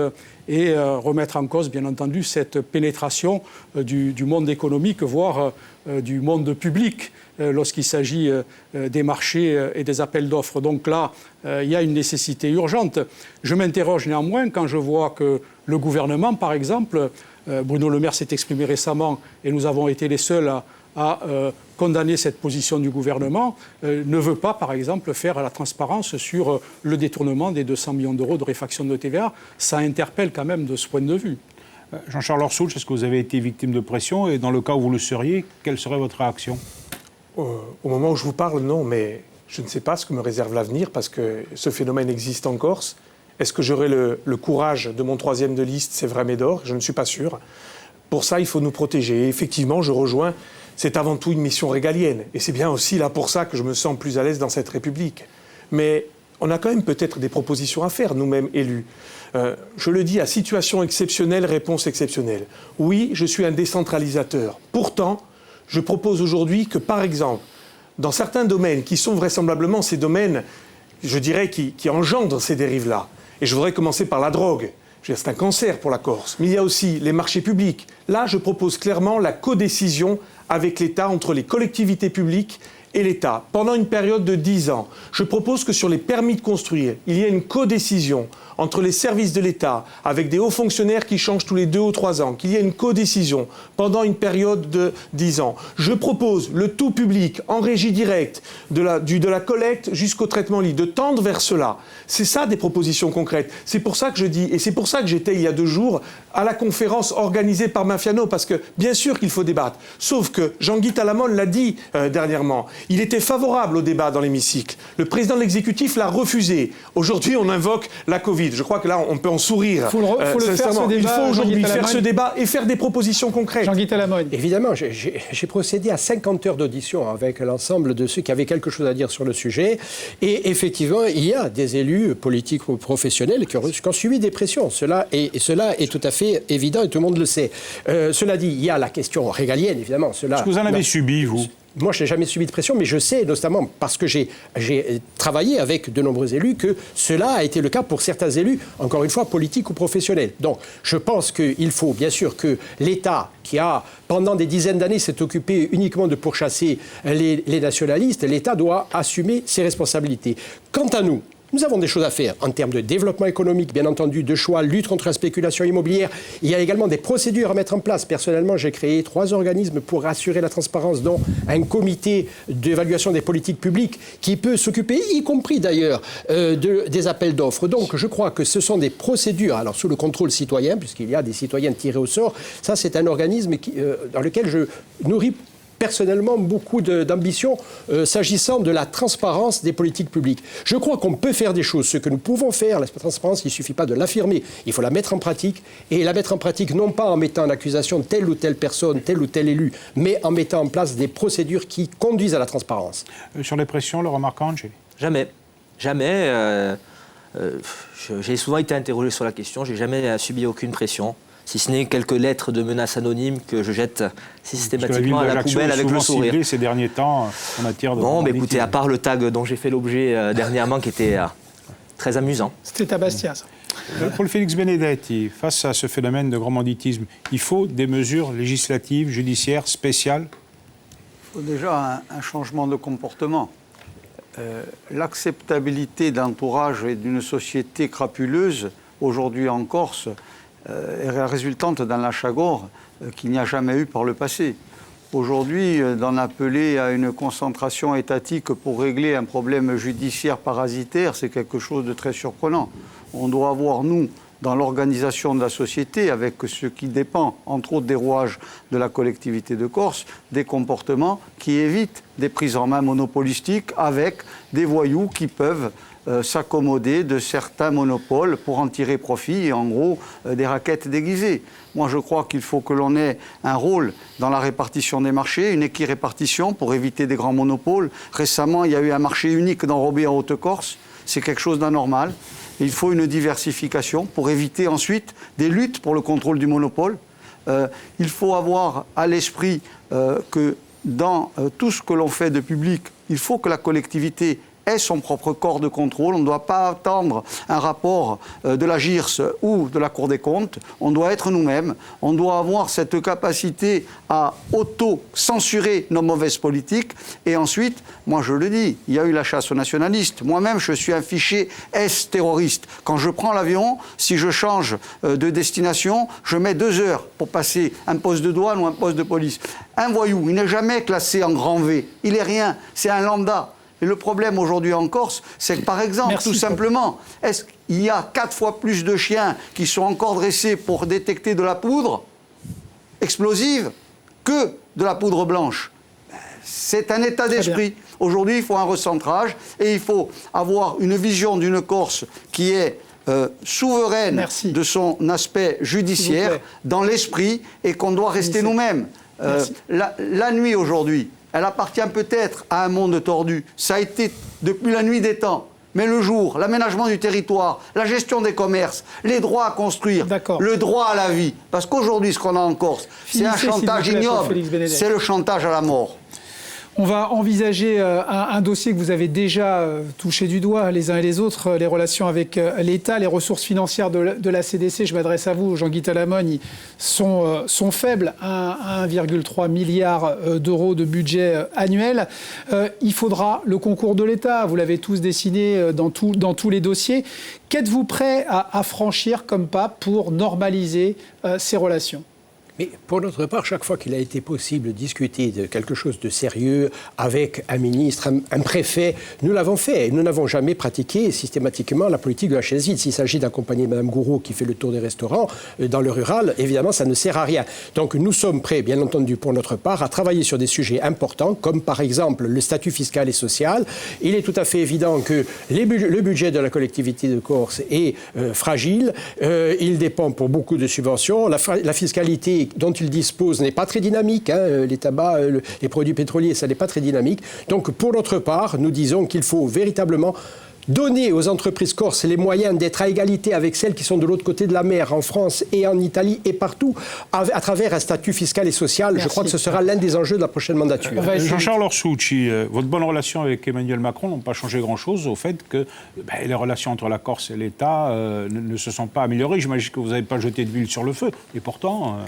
et remettre en cause, bien entendu, cette pénétration du monde économique, voire du monde public, lorsqu'il s'agit des marchés et des appels d'offres. Donc là, il y a une nécessité urgente. Je m'interroge néanmoins quand je vois que le gouvernement, par exemple, Bruno Le Maire s'est exprimé récemment et nous avons été les seuls à condamner cette position du gouvernement, ne veut pas, par exemple, faire la transparence sur le détournement des 200 millions d'euros de réfaction de TVA. Ça interpelle quand même de ce point de vue. Jean-Charles Orsoulch, est-ce que vous avez été victime de pression? Et dans le cas où vous le seriez, quelle serait votre réaction? Au moment où je vous parle, non, mais je ne sais pas ce que me réserve l'avenir parce que ce phénomène existe en Corse. Est-ce que j'aurai le courage de mon troisième de liste, c'est vrai Médor? Je ne suis pas sûr. Pour ça, il faut nous protéger. Et effectivement, je rejoins, c'est avant tout une mission régalienne. Et c'est bien aussi là pour ça que je me sens plus à l'aise dans cette République. Mais on a quand même peut-être des propositions à faire, nous-mêmes élus. Je le dis, à situation exceptionnelle, réponse exceptionnelle. Oui, je suis un décentralisateur. Pourtant, je propose aujourd'hui que, par exemple, dans certains domaines qui sont vraisemblablement ces domaines, je dirais, qui engendrent ces dérives-là, et je voudrais commencer par la drogue, c'est un cancer pour la Corse, mais il y a aussi les marchés publics. Là, je propose clairement la codécision avec l'État entre les collectivités publiques et l'État, pendant une période de 10 ans, je propose que sur les permis de construire, il y ait une codécision entre les services de l'État, avec des hauts fonctionnaires qui changent tous les 2 ou 3 ans, qu'il y ait une codécision pendant une période de 10 ans. Je propose le tout public, en régie directe, de la collecte jusqu'au traitement libre, de tendre vers cela. C'est ça des propositions concrètes. C'est pour ça que je dis, et c'est pour ça que j'étais il y a 2 jours à la conférence organisée par Mafiano, parce que bien sûr qu'il faut débattre. Sauf que Jean-Guy Talamone l'a dit dernièrement, il était favorable au débat dans l'hémicycle. Le président de l'exécutif l'a refusé. Aujourd'hui, on invoque la Covid. Je crois que là, on peut en sourire. Il faut aujourd'hui faire ce débat et faire des propositions concrètes. Jean-Guy Talamone. Évidemment, j'ai procédé à 50 heures d'audition avec l'ensemble de ceux qui avaient quelque chose à dire sur le sujet. Et effectivement, il y a des élus politiques ou professionnels qui ont subi des pressions. Cela est tout à fait évident et tout le monde le sait. Cela dit, il y a la question régalienne, évidemment. Est-ce que vous en avez subi, vous ? Moi, je n'ai jamais subi de pression, mais je sais, notamment parce que j'ai travaillé avec de nombreux élus, que cela a été le cas pour certains élus, encore une fois, politiques ou professionnels. Donc, je pense qu'il faut, bien sûr, que l'État, qui a, pendant des dizaines d'années, s'est occupé uniquement de pourchasser les nationalistes, l'État doit assumer ses responsabilités. Quant à nous, nous avons des choses à faire en termes de développement économique, bien entendu, de choix, lutte contre la spéculation immobilière. Il y a également des procédures à mettre en place. Personnellement, j'ai créé 3 organismes pour assurer la transparence, dont un comité d'évaluation des politiques publiques qui peut s'occuper, y compris d'ailleurs, des appels d'offres. Donc, je crois que ce sont des procédures, alors sous le contrôle citoyen, puisqu'il y a des citoyens tirés au sort. Ça, c'est un organisme dans lequel je nourris personnellement beaucoup d'ambition s'agissant de la transparence des politiques publiques. Je crois qu'on peut faire des choses. Ce que nous pouvons faire, la transparence, il ne suffit pas de l'affirmer. Il faut la mettre en pratique. Et la mettre en pratique non pas en mettant en accusation telle ou telle personne, tel ou tel élu, mais en mettant en place des procédures qui conduisent à la transparence. Sur les pressions, Laurent Marcangeli ? Jamais. Jamais. J'ai souvent été interrogé sur la question. Je n'ai jamais subi aucune pression. Si ce n'est quelques lettres de menaces anonymes que je jette systématiquement à la poubelle avec le sourire. Ces derniers temps, en matière de... Bon, écoutez, à part le tag dont j'ai fait l'objet dernièrement, qui était très amusant. C'était à Bastia, ça. Paul Félix Benedetti, face à ce phénomène de grand banditisme, il faut des mesures législatives, judiciaires, spéciales ? Il faut déjà un changement de comportement. L'acceptabilité d'entourage et d'une société crapuleuse, aujourd'hui en Corse, est résultante d'un lâche-à-gors qu'il n'y a jamais eu par le passé. Aujourd'hui, d'en appeler à une concentration étatique pour régler un problème judiciaire parasitaire, c'est quelque chose de très surprenant. On doit avoir, nous, dans l'organisation de la société, avec ce qui dépend, entre autres, des rouages de la collectivité de Corse, des comportements qui évitent des prises en main monopolistiques avec des voyous qui peuvent s'accommoder de certains monopoles pour en tirer profit et en gros des raquettes déguisées. Moi je crois qu'il faut que l'on ait un rôle dans la répartition des marchés, une équirépartition pour éviter des grands monopoles. Récemment il y a eu un marché unique d'enrobé en Haute-Corse, c'est quelque chose d'anormal. Il faut une diversification pour éviter ensuite des luttes pour le contrôle du monopole. Il faut avoir à l'esprit que dans tout ce que l'on fait de public, il faut que la collectivité ait son propre corps de contrôle. On ne doit pas attendre un rapport de la GIRS ou de la Cour des comptes. On doit être nous-mêmes. On doit avoir cette capacité à auto-censurer nos mauvaises politiques. Et ensuite, moi je le dis, il y a eu la chasse aux nationalistes. Moi-même, je suis un fiché S-terroriste. Quand je prends l'avion, si je change de destination, je mets 2 heures pour passer un poste de douane ou un poste de police. Un voyou, il n'est jamais classé en grand V. Il n'est rien. C'est un lambda. Et le problème aujourd'hui en Corse, c'est que par exemple, tout simplement, est-ce qu'il y a 4 fois plus de chiens qui sont encore dressés pour détecter de la poudre explosive que de la poudre blanche? C'est un état d'esprit. Aujourd'hui, il faut un recentrage et il faut avoir une vision d'une Corse qui est souveraine de son aspect judiciaire, dans l'esprit, et qu'on doit rester nous-mêmes. La nuit aujourd'hui, elle appartient peut-être à un monde tordu. Ça a été depuis la nuit des temps. Mais le jour, l'aménagement du territoire, la gestion des commerces, les droits à construire, le droit à la vie. Parce qu'aujourd'hui, ce qu'on a en Corse, c'est un chantage ignoble. C'est le chantage à la mort. On va envisager un dossier que vous avez déjà touché du doigt les uns et les autres, les relations avec l'État, les ressources financières de la CDC. Je m'adresse à vous, Jean-Guy Talamogne, sont faibles à 1,3 milliard d'euros de budget annuel. Il faudra le concours de l'État. Vous l'avez tous dessiné dans tous les dossiers. Qu'êtes-vous prêt à franchir comme pas pour normaliser ces relations ? Mais pour notre part, chaque fois qu'il a été possible de discuter de quelque chose de sérieux avec un ministre, un préfet, nous l'avons fait. Nous n'avons jamais pratiqué systématiquement la politique de la chaise vide. S'il s'agit d'accompagner Mme Gouraud qui fait le tour des restaurants dans le rural, évidemment, ça ne sert à rien. Donc nous sommes prêts, bien entendu, pour notre part, à travailler sur des sujets importants, comme par exemple le statut fiscal et social. Il est tout à fait évident que le budget de la collectivité de Corse est fragile. Il dépend pour beaucoup de subventions. La fiscalité dont il dispose n'est pas très dynamique. Les tabacs, les produits pétroliers, ça n'est pas très dynamique. Donc, pour notre part, nous disons qu'il faut véritablement donner aux entreprises corses les moyens d'être à égalité avec celles qui sont de l'autre côté de la mer, en France et en Italie et partout, à travers un statut fiscal et social. Merci. Je crois que ce sera l'un des enjeux de la prochaine mandature. Jean-Charles Orsucci, votre bonne relation avec Emmanuel Macron n'ont pas changé grand-chose au fait que les relations entre la Corse et l'État ne se sont pas améliorées. J'imagine que vous n'avez pas jeté de l'huile sur le feu. Et pourtant...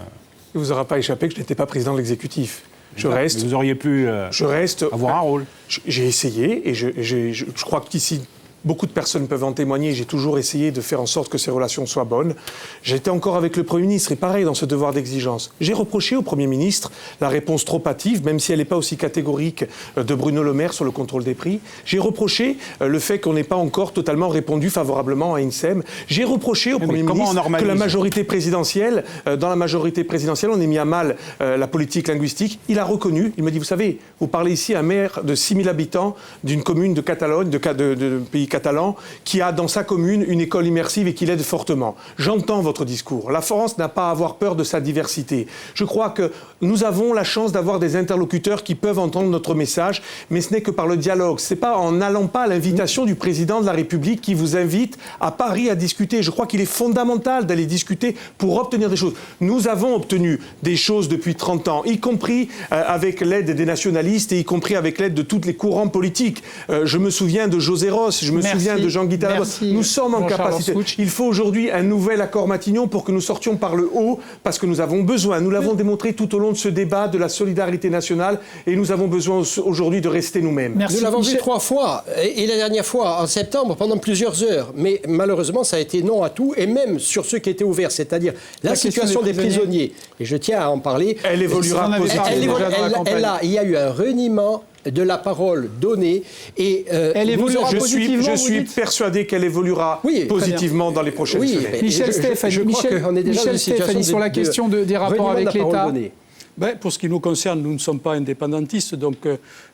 Il ne vous aura pas échappé que je n'étais pas président de l'exécutif. Je reste. Mais vous auriez pu avoir un rôle. J'ai essayé et je crois qu'ici, beaucoup de personnes peuvent en témoigner. J'ai toujours essayé de faire en sorte que ces relations soient bonnes. J'étais encore avec le Premier ministre et pareil dans ce devoir d'exigence. J'ai reproché au Premier ministre la réponse trop hâtive, même si elle n'est pas aussi catégorique de Bruno Le Maire sur le contrôle des prix. J'ai reproché le fait qu'on n'ait pas encore totalement répondu favorablement à INSEM. J'ai reproché au Premier ministre que la majorité présidentielle, dans la majorité présidentielle, on ait mis à mal la politique linguistique. Il a reconnu, il me dit, vous savez, vous parlez ici à un maire de 6 000 habitants d'une commune de Catalogne, de pays catalan, qui a dans sa commune une école immersive et qui l'aide fortement. J'entends votre discours. La France n'a pas à avoir peur de sa diversité. Je crois que nous avons la chance d'avoir des interlocuteurs qui peuvent entendre notre message, mais ce n'est que par le dialogue. Ce n'est pas en n'allant pas à l'invitation du président de la République qui vous invite à Paris à discuter. Je crois qu'il est fondamental d'aller discuter pour obtenir des choses. Nous avons obtenu des choses depuis 30 ans, y compris avec l'aide des nationalistes et y compris avec l'aide de tous les courants politiques. Je me souviens de José Ross, je me souviens de Jean-Guy Talamogne. Nous sommes en capacité. Il faut aujourd'hui un nouvel accord Matignon pour que nous sortions par le haut, parce que nous avons besoin, nous l'avons démontré tout au long de ce débat, de la solidarité nationale, et nous avons besoin aujourd'hui de rester nous-mêmes. Nous l'avons vu 3 fois, et la dernière fois en septembre, pendant plusieurs heures. Mais malheureusement, ça a été non à tout, et même sur ceux qui étaient ouverts, c'est-à-dire la situation des prisonniers. Et je tiens à en parler. Elle évoluera positivement. Il y a eu un reniement de la parole donnée et elle évoluera positivement. Je suis persuadé qu'elle évoluera positivement dans les prochaines semaines. Michel Stéphanie, sur la question des rapports avec l'État. Pour ce qui nous concerne, nous ne sommes pas indépendantistes, donc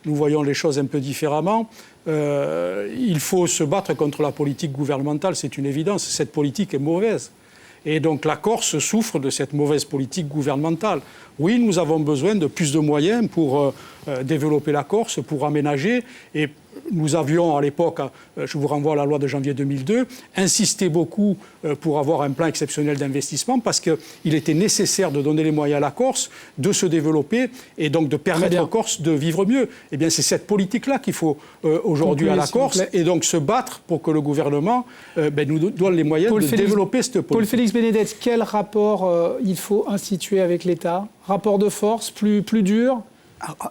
nous voyons les choses un peu différemment. Il faut se battre contre la politique gouvernementale, c'est une évidence. Cette politique est mauvaise. Et donc la Corse souffre de cette mauvaise politique gouvernementale. Oui, nous avons besoin de plus de moyens pour développer la Corse, pour aménager. Et nous avions à l'époque, je vous renvoie à la loi de janvier 2002, insisté beaucoup pour avoir un plan exceptionnel d'investissement parce qu'il était nécessaire de donner les moyens à la Corse de se développer et donc de permettre aux Corses de vivre mieux. Eh bien, c'est cette politique-là qu'il faut aujourd'hui à la Corse et donc se battre pour que le gouvernement nous donne les moyens de développer cette politique. Paul-Félix Bénédette, quel rapport il faut instituer avec l'État ? Rapport de force plus dur ?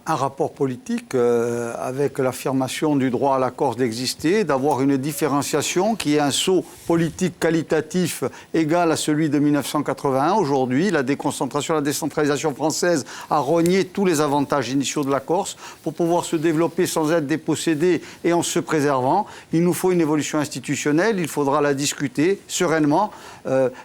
Un rapport politique avec l'affirmation du droit à la Corse d'exister, d'avoir une différenciation qui est un saut politique qualitatif égal à celui de 1981. Aujourd'hui, la déconcentration, la décentralisation française a rogné tous les avantages initiaux de la Corse pour pouvoir se développer sans être dépossédé et en se préservant. Il nous faut une évolution institutionnelle, il faudra la discuter sereinement.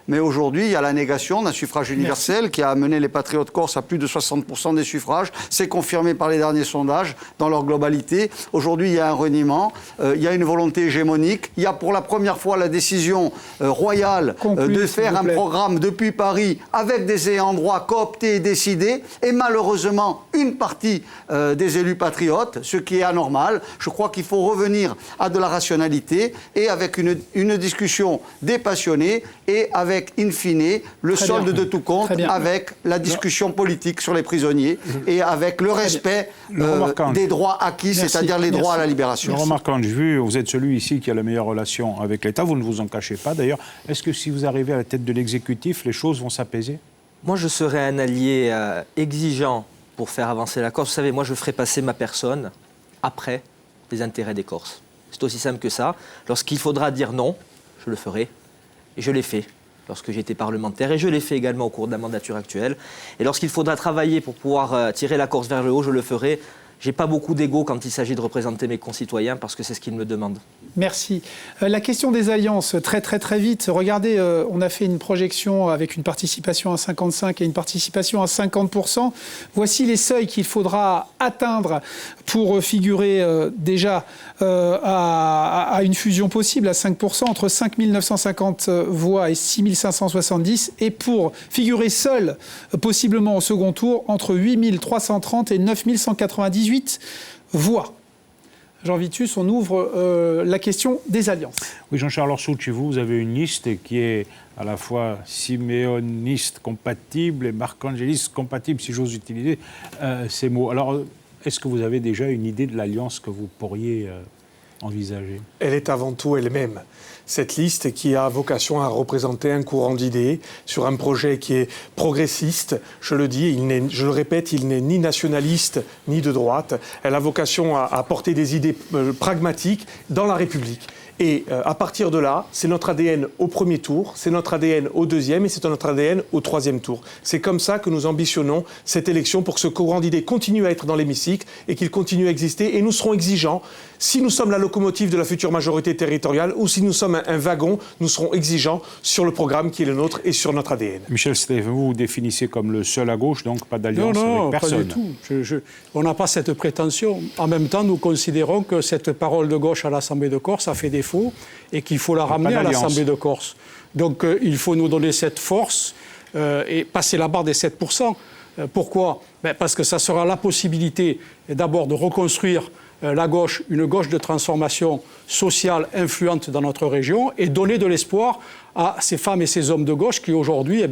Mais aujourd'hui, il y a la négation d'un suffrage universel qui a amené les patriotes corses à plus de 60% des suffrages. C'est confirmé par les derniers sondages dans leur globalité. Aujourd'hui, il y a un reniement, il y a une volonté hégémonique. Il y a pour la première fois la décision royale de faire un programme depuis Paris avec des ayants droit cooptés et décidés. Et malheureusement, une partie des élus patriotes, ce qui est anormal. Je crois qu'il faut revenir à de la rationalité et avec une discussion dépassionnée et avec, in fine, le solde de tout compte avec la discussion politique sur les prisonniers et avec le respect des droits acquis, c'est-à-dire les droits à la libération. Laurent Marcangeli, vu vous êtes celui ici qui a la meilleure relation avec l'État, vous ne vous en cachez pas d'ailleurs. Est-ce que si vous arrivez à la tête de l'exécutif, les choses vont s'apaiser? Moi, je serai un allié exigeant pour faire avancer la Corse. Vous savez, moi, je ferai passer ma personne après les intérêts des Corses. C'est aussi simple que ça. Lorsqu'il faudra dire non, je le ferai. Et je l'ai fait lorsque j'étais parlementaire. Et je l'ai fait également au cours de la mandature actuelle. Et lorsqu'il faudra travailler pour pouvoir tirer la Corse vers le haut, je le ferai. Je n'ai pas beaucoup d'ego quand il s'agit de représenter mes concitoyens parce que c'est ce qu'ils me demandent. Merci. La question des alliances, très vite. Regardez, on a fait une projection avec une participation à 55 et une participation à 50%. Voici les seuils qu'il faudra atteindre pour figurer déjà à une fusion possible à 5%, entre 5 950 voix et 6 570, et pour figurer seul, possiblement au second tour, entre 8 330 et 9 198 voix. Jean Vitus, on ouvre la question des alliances. Oui, Jean-Charles Orsucci, vous avez une liste qui est à la fois siméoniste compatible et marcangéliste compatible, si j'ose utiliser ces mots. Alors, est-ce que vous avez déjà une idée de l'alliance que vous pourriez envisager? Elle est avant tout elle-même. Cette liste qui a vocation à représenter un courant d'idées sur un projet qui est progressiste, je le dis, je le répète, il n'est ni nationaliste ni de droite. Elle a vocation à porter des idées pragmatiques dans la République. Et à partir de là, c'est notre ADN au premier tour, c'est notre ADN au deuxième et c'est notre ADN au troisième tour. C'est comme ça que nous ambitionnons cette élection pour que ce courant d'idées continue à être dans l'hémicycle et qu'il continue à exister. Et nous serons exigeants. Si nous sommes la locomotive de la future majorité territoriale ou si nous sommes un wagon, nous serons exigeants sur le programme qui est le nôtre et sur notre ADN. Michel Stephe, vous vous définissez comme le seul à gauche, donc pas d'alliance avec personne. Non, pas du tout. On n'a pas cette prétention. En même temps, nous considérons que cette parole de gauche à l'Assemblée de Corse a fait défaut et qu'il faut la ramener à l'Assemblée de Corse. Donc il faut nous donner cette force et passer la barre des 7%. Pourquoi ? Parce que ça sera la possibilité d'abord de reconstruire la gauche, une gauche de transformation sociale influente dans notre région et donner de l'espoir à ces femmes et ces hommes de gauche qui aujourd'hui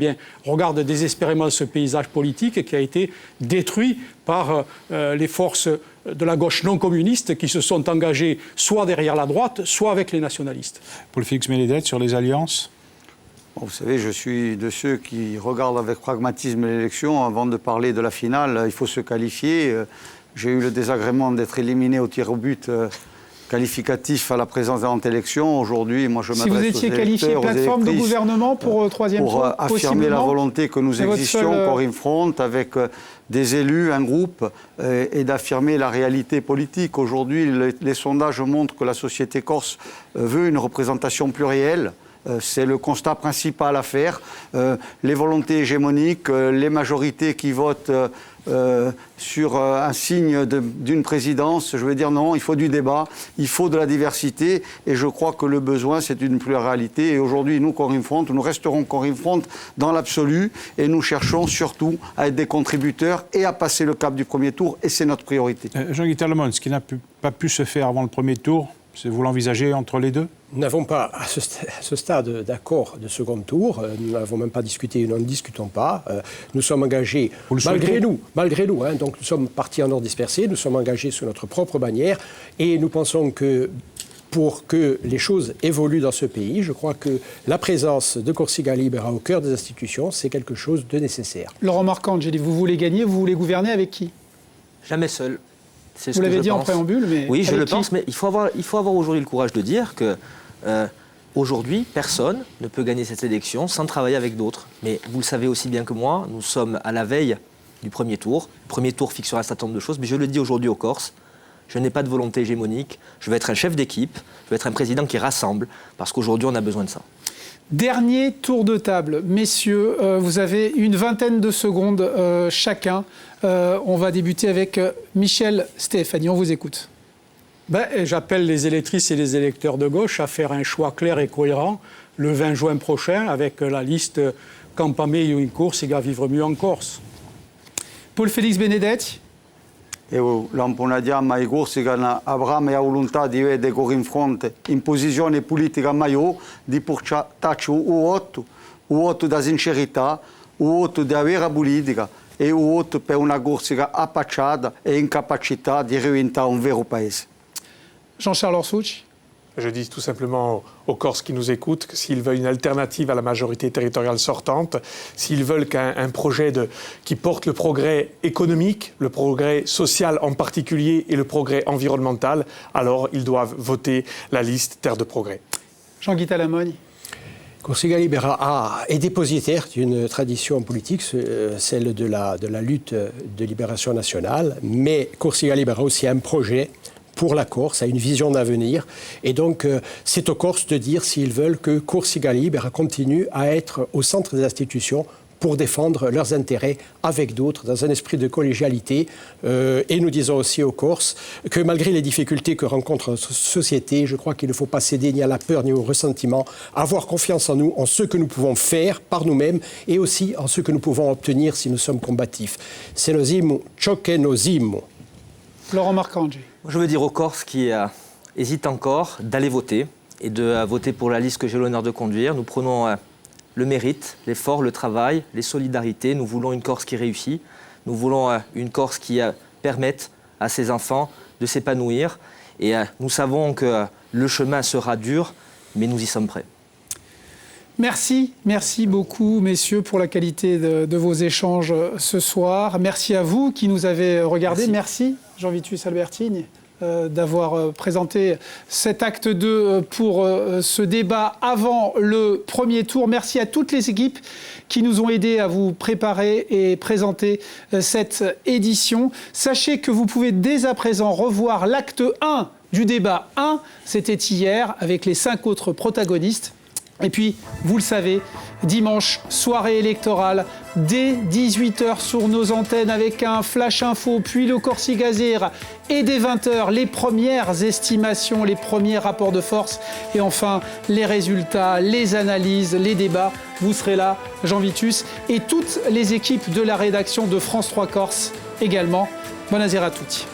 regardent désespérément ce paysage politique qui a été détruit par les forces de la gauche non communiste qui se sont engagées soit derrière la droite, soit avec les nationalistes. Paul-Félix Benedetto, sur les alliances ? Bon, vous savez, je suis de ceux qui regardent avec pragmatisme l'élection. Avant de parler de la finale, il faut se qualifier. J'ai eu le désagrément d'être éliminé au tir au but qualificatif à la présence dans l'élection. Aujourd'hui, moi, je m'adresse aux électeurs, si vous étiez qualifié plateforme de gouvernement pour troisième tour, pour affirmer la volonté que nous existions, Corinne Front, avec des élus, un groupe, et d'affirmer la réalité politique. Aujourd'hui, les sondages montrent que la société corse veut une représentation plurielle. C'est le constat principal à faire. Les volontés hégémoniques, les majorités qui votent sur un signe d'une présidence, je veux dire non, il faut du débat, il faut de la diversité et je crois que le besoin c'est une pluralité et aujourd'hui nous, Corinne Front, nous resterons Corinne Front dans l'absolu et nous cherchons surtout à être des contributeurs et à passer le cap du premier tour et c'est notre priorité. Jean-Guy Tallemont, ce qui n'a pas pu se faire avant le premier tour, vous l'envisagez entre les deux ? Nous n'avons pas, à ce stade, d'accord de second tour. Nous n'avons même pas discuté, nous n'en discutons pas. Nous sommes engagés, malgré nous, donc nous sommes partis en ordre dispersé, nous sommes engagés sous notre propre bannière et nous pensons que pour que les choses évoluent dans ce pays, je crois que la présence de Corsica Libera au cœur des institutions, c'est quelque chose de nécessaire. Laurent Marcangeli, vous voulez gagner, vous voulez gouverner avec qui ? Jamais seul. Vous l'avez dit en préambule, mais... Oui, je le pense, mais il faut avoir aujourd'hui le courage de dire que aujourd'hui, personne ne peut gagner cette élection sans travailler avec d'autres. Mais vous le savez aussi bien que moi, nous sommes à la veille du premier tour. Le premier tour fixera un certain nombre de choses, mais je le dis aujourd'hui aux Corses, je n'ai pas de volonté hégémonique, je veux être un chef d'équipe, je veux être un président qui rassemble, parce qu'aujourd'hui, on a besoin de ça. Dernier tour de table. Messieurs, vous avez une vingtaine de secondes chacun. On va débuter avec Michel Stéphanie. On vous écoute. J'appelle les électrices et les électeurs de gauche à faire un choix clair et cohérent le 20 juin prochain avec la liste Campame in Corsica, vivre mieux en Corse. Paul-Félix Benedetto. L'amponadiamo ai Corsica avrà la volontà di vedere Corinne Front in posizione politica maior di portarci un voto da sincerità, un voto di vera politica e o outro per una Corsica appacciata e incapacità di diventare un vero paese. Jean-Charles Orsucci. Je dis tout simplement aux Corses qui nous écoutent que s'ils veulent une alternative à la majorité territoriale sortante, s'ils veulent qu'un projet qui porte le progrès économique, le progrès social en particulier et le progrès environnemental, alors ils doivent voter la liste Terre de Progrès. Jean-Guy Talamogne. Corsica Libera est dépositaire d'une tradition politique, celle de la lutte de libération nationale, mais Corsica Libera aussi a un projet pour la Corse, a une vision d'avenir. Et donc, c'est aux Corses de dire s'ils veulent que Corsica Libera continue à être au centre des institutions pour défendre leurs intérêts avec d'autres, dans un esprit de collégialité. Et nous disons aussi aux Corses que malgré les difficultés que rencontre notre société, je crois qu'il ne faut pas céder ni à la peur ni au ressentiment, avoir confiance en nous, en ce que nous pouvons faire par nous-mêmes et aussi en ce que nous pouvons obtenir si nous sommes combatifs. Se nosimo ciò che nosimo. Laurent Marcangeli. Je veux dire aux Corses qui hésitent encore d'aller voter et de voter pour la liste que j'ai l'honneur de conduire. Nous prenons le mérite, l'effort, le travail, les solidarités. Nous voulons une Corse qui réussit. Nous voulons une Corse qui permette à ses enfants de s'épanouir. Et nous savons que le chemin sera dur, mais nous y sommes prêts. Merci beaucoup, messieurs, pour la qualité de vos échanges ce soir. Merci à vous qui nous avez regardés. Merci Jean Vitus Albertini d'avoir présenté cet acte 2 pour ce débat avant le premier tour. Merci à toutes les équipes qui nous ont aidés à vous préparer et présenter cette édition. Sachez que vous pouvez dès à présent revoir l'acte 1 du débat 1. C'était hier avec les 5 autres protagonistes. Et puis, vous le savez, dimanche, soirée électorale, dès 18h sur nos antennes avec un flash info, puis le Corsigazir, et dès 20h, les premières estimations, les premiers rapports de force, et enfin, les résultats, les analyses, les débats. Vous serez là, Jean Vitus, et toutes les équipes de la rédaction de France 3 Corse également. Buonasera a tutti.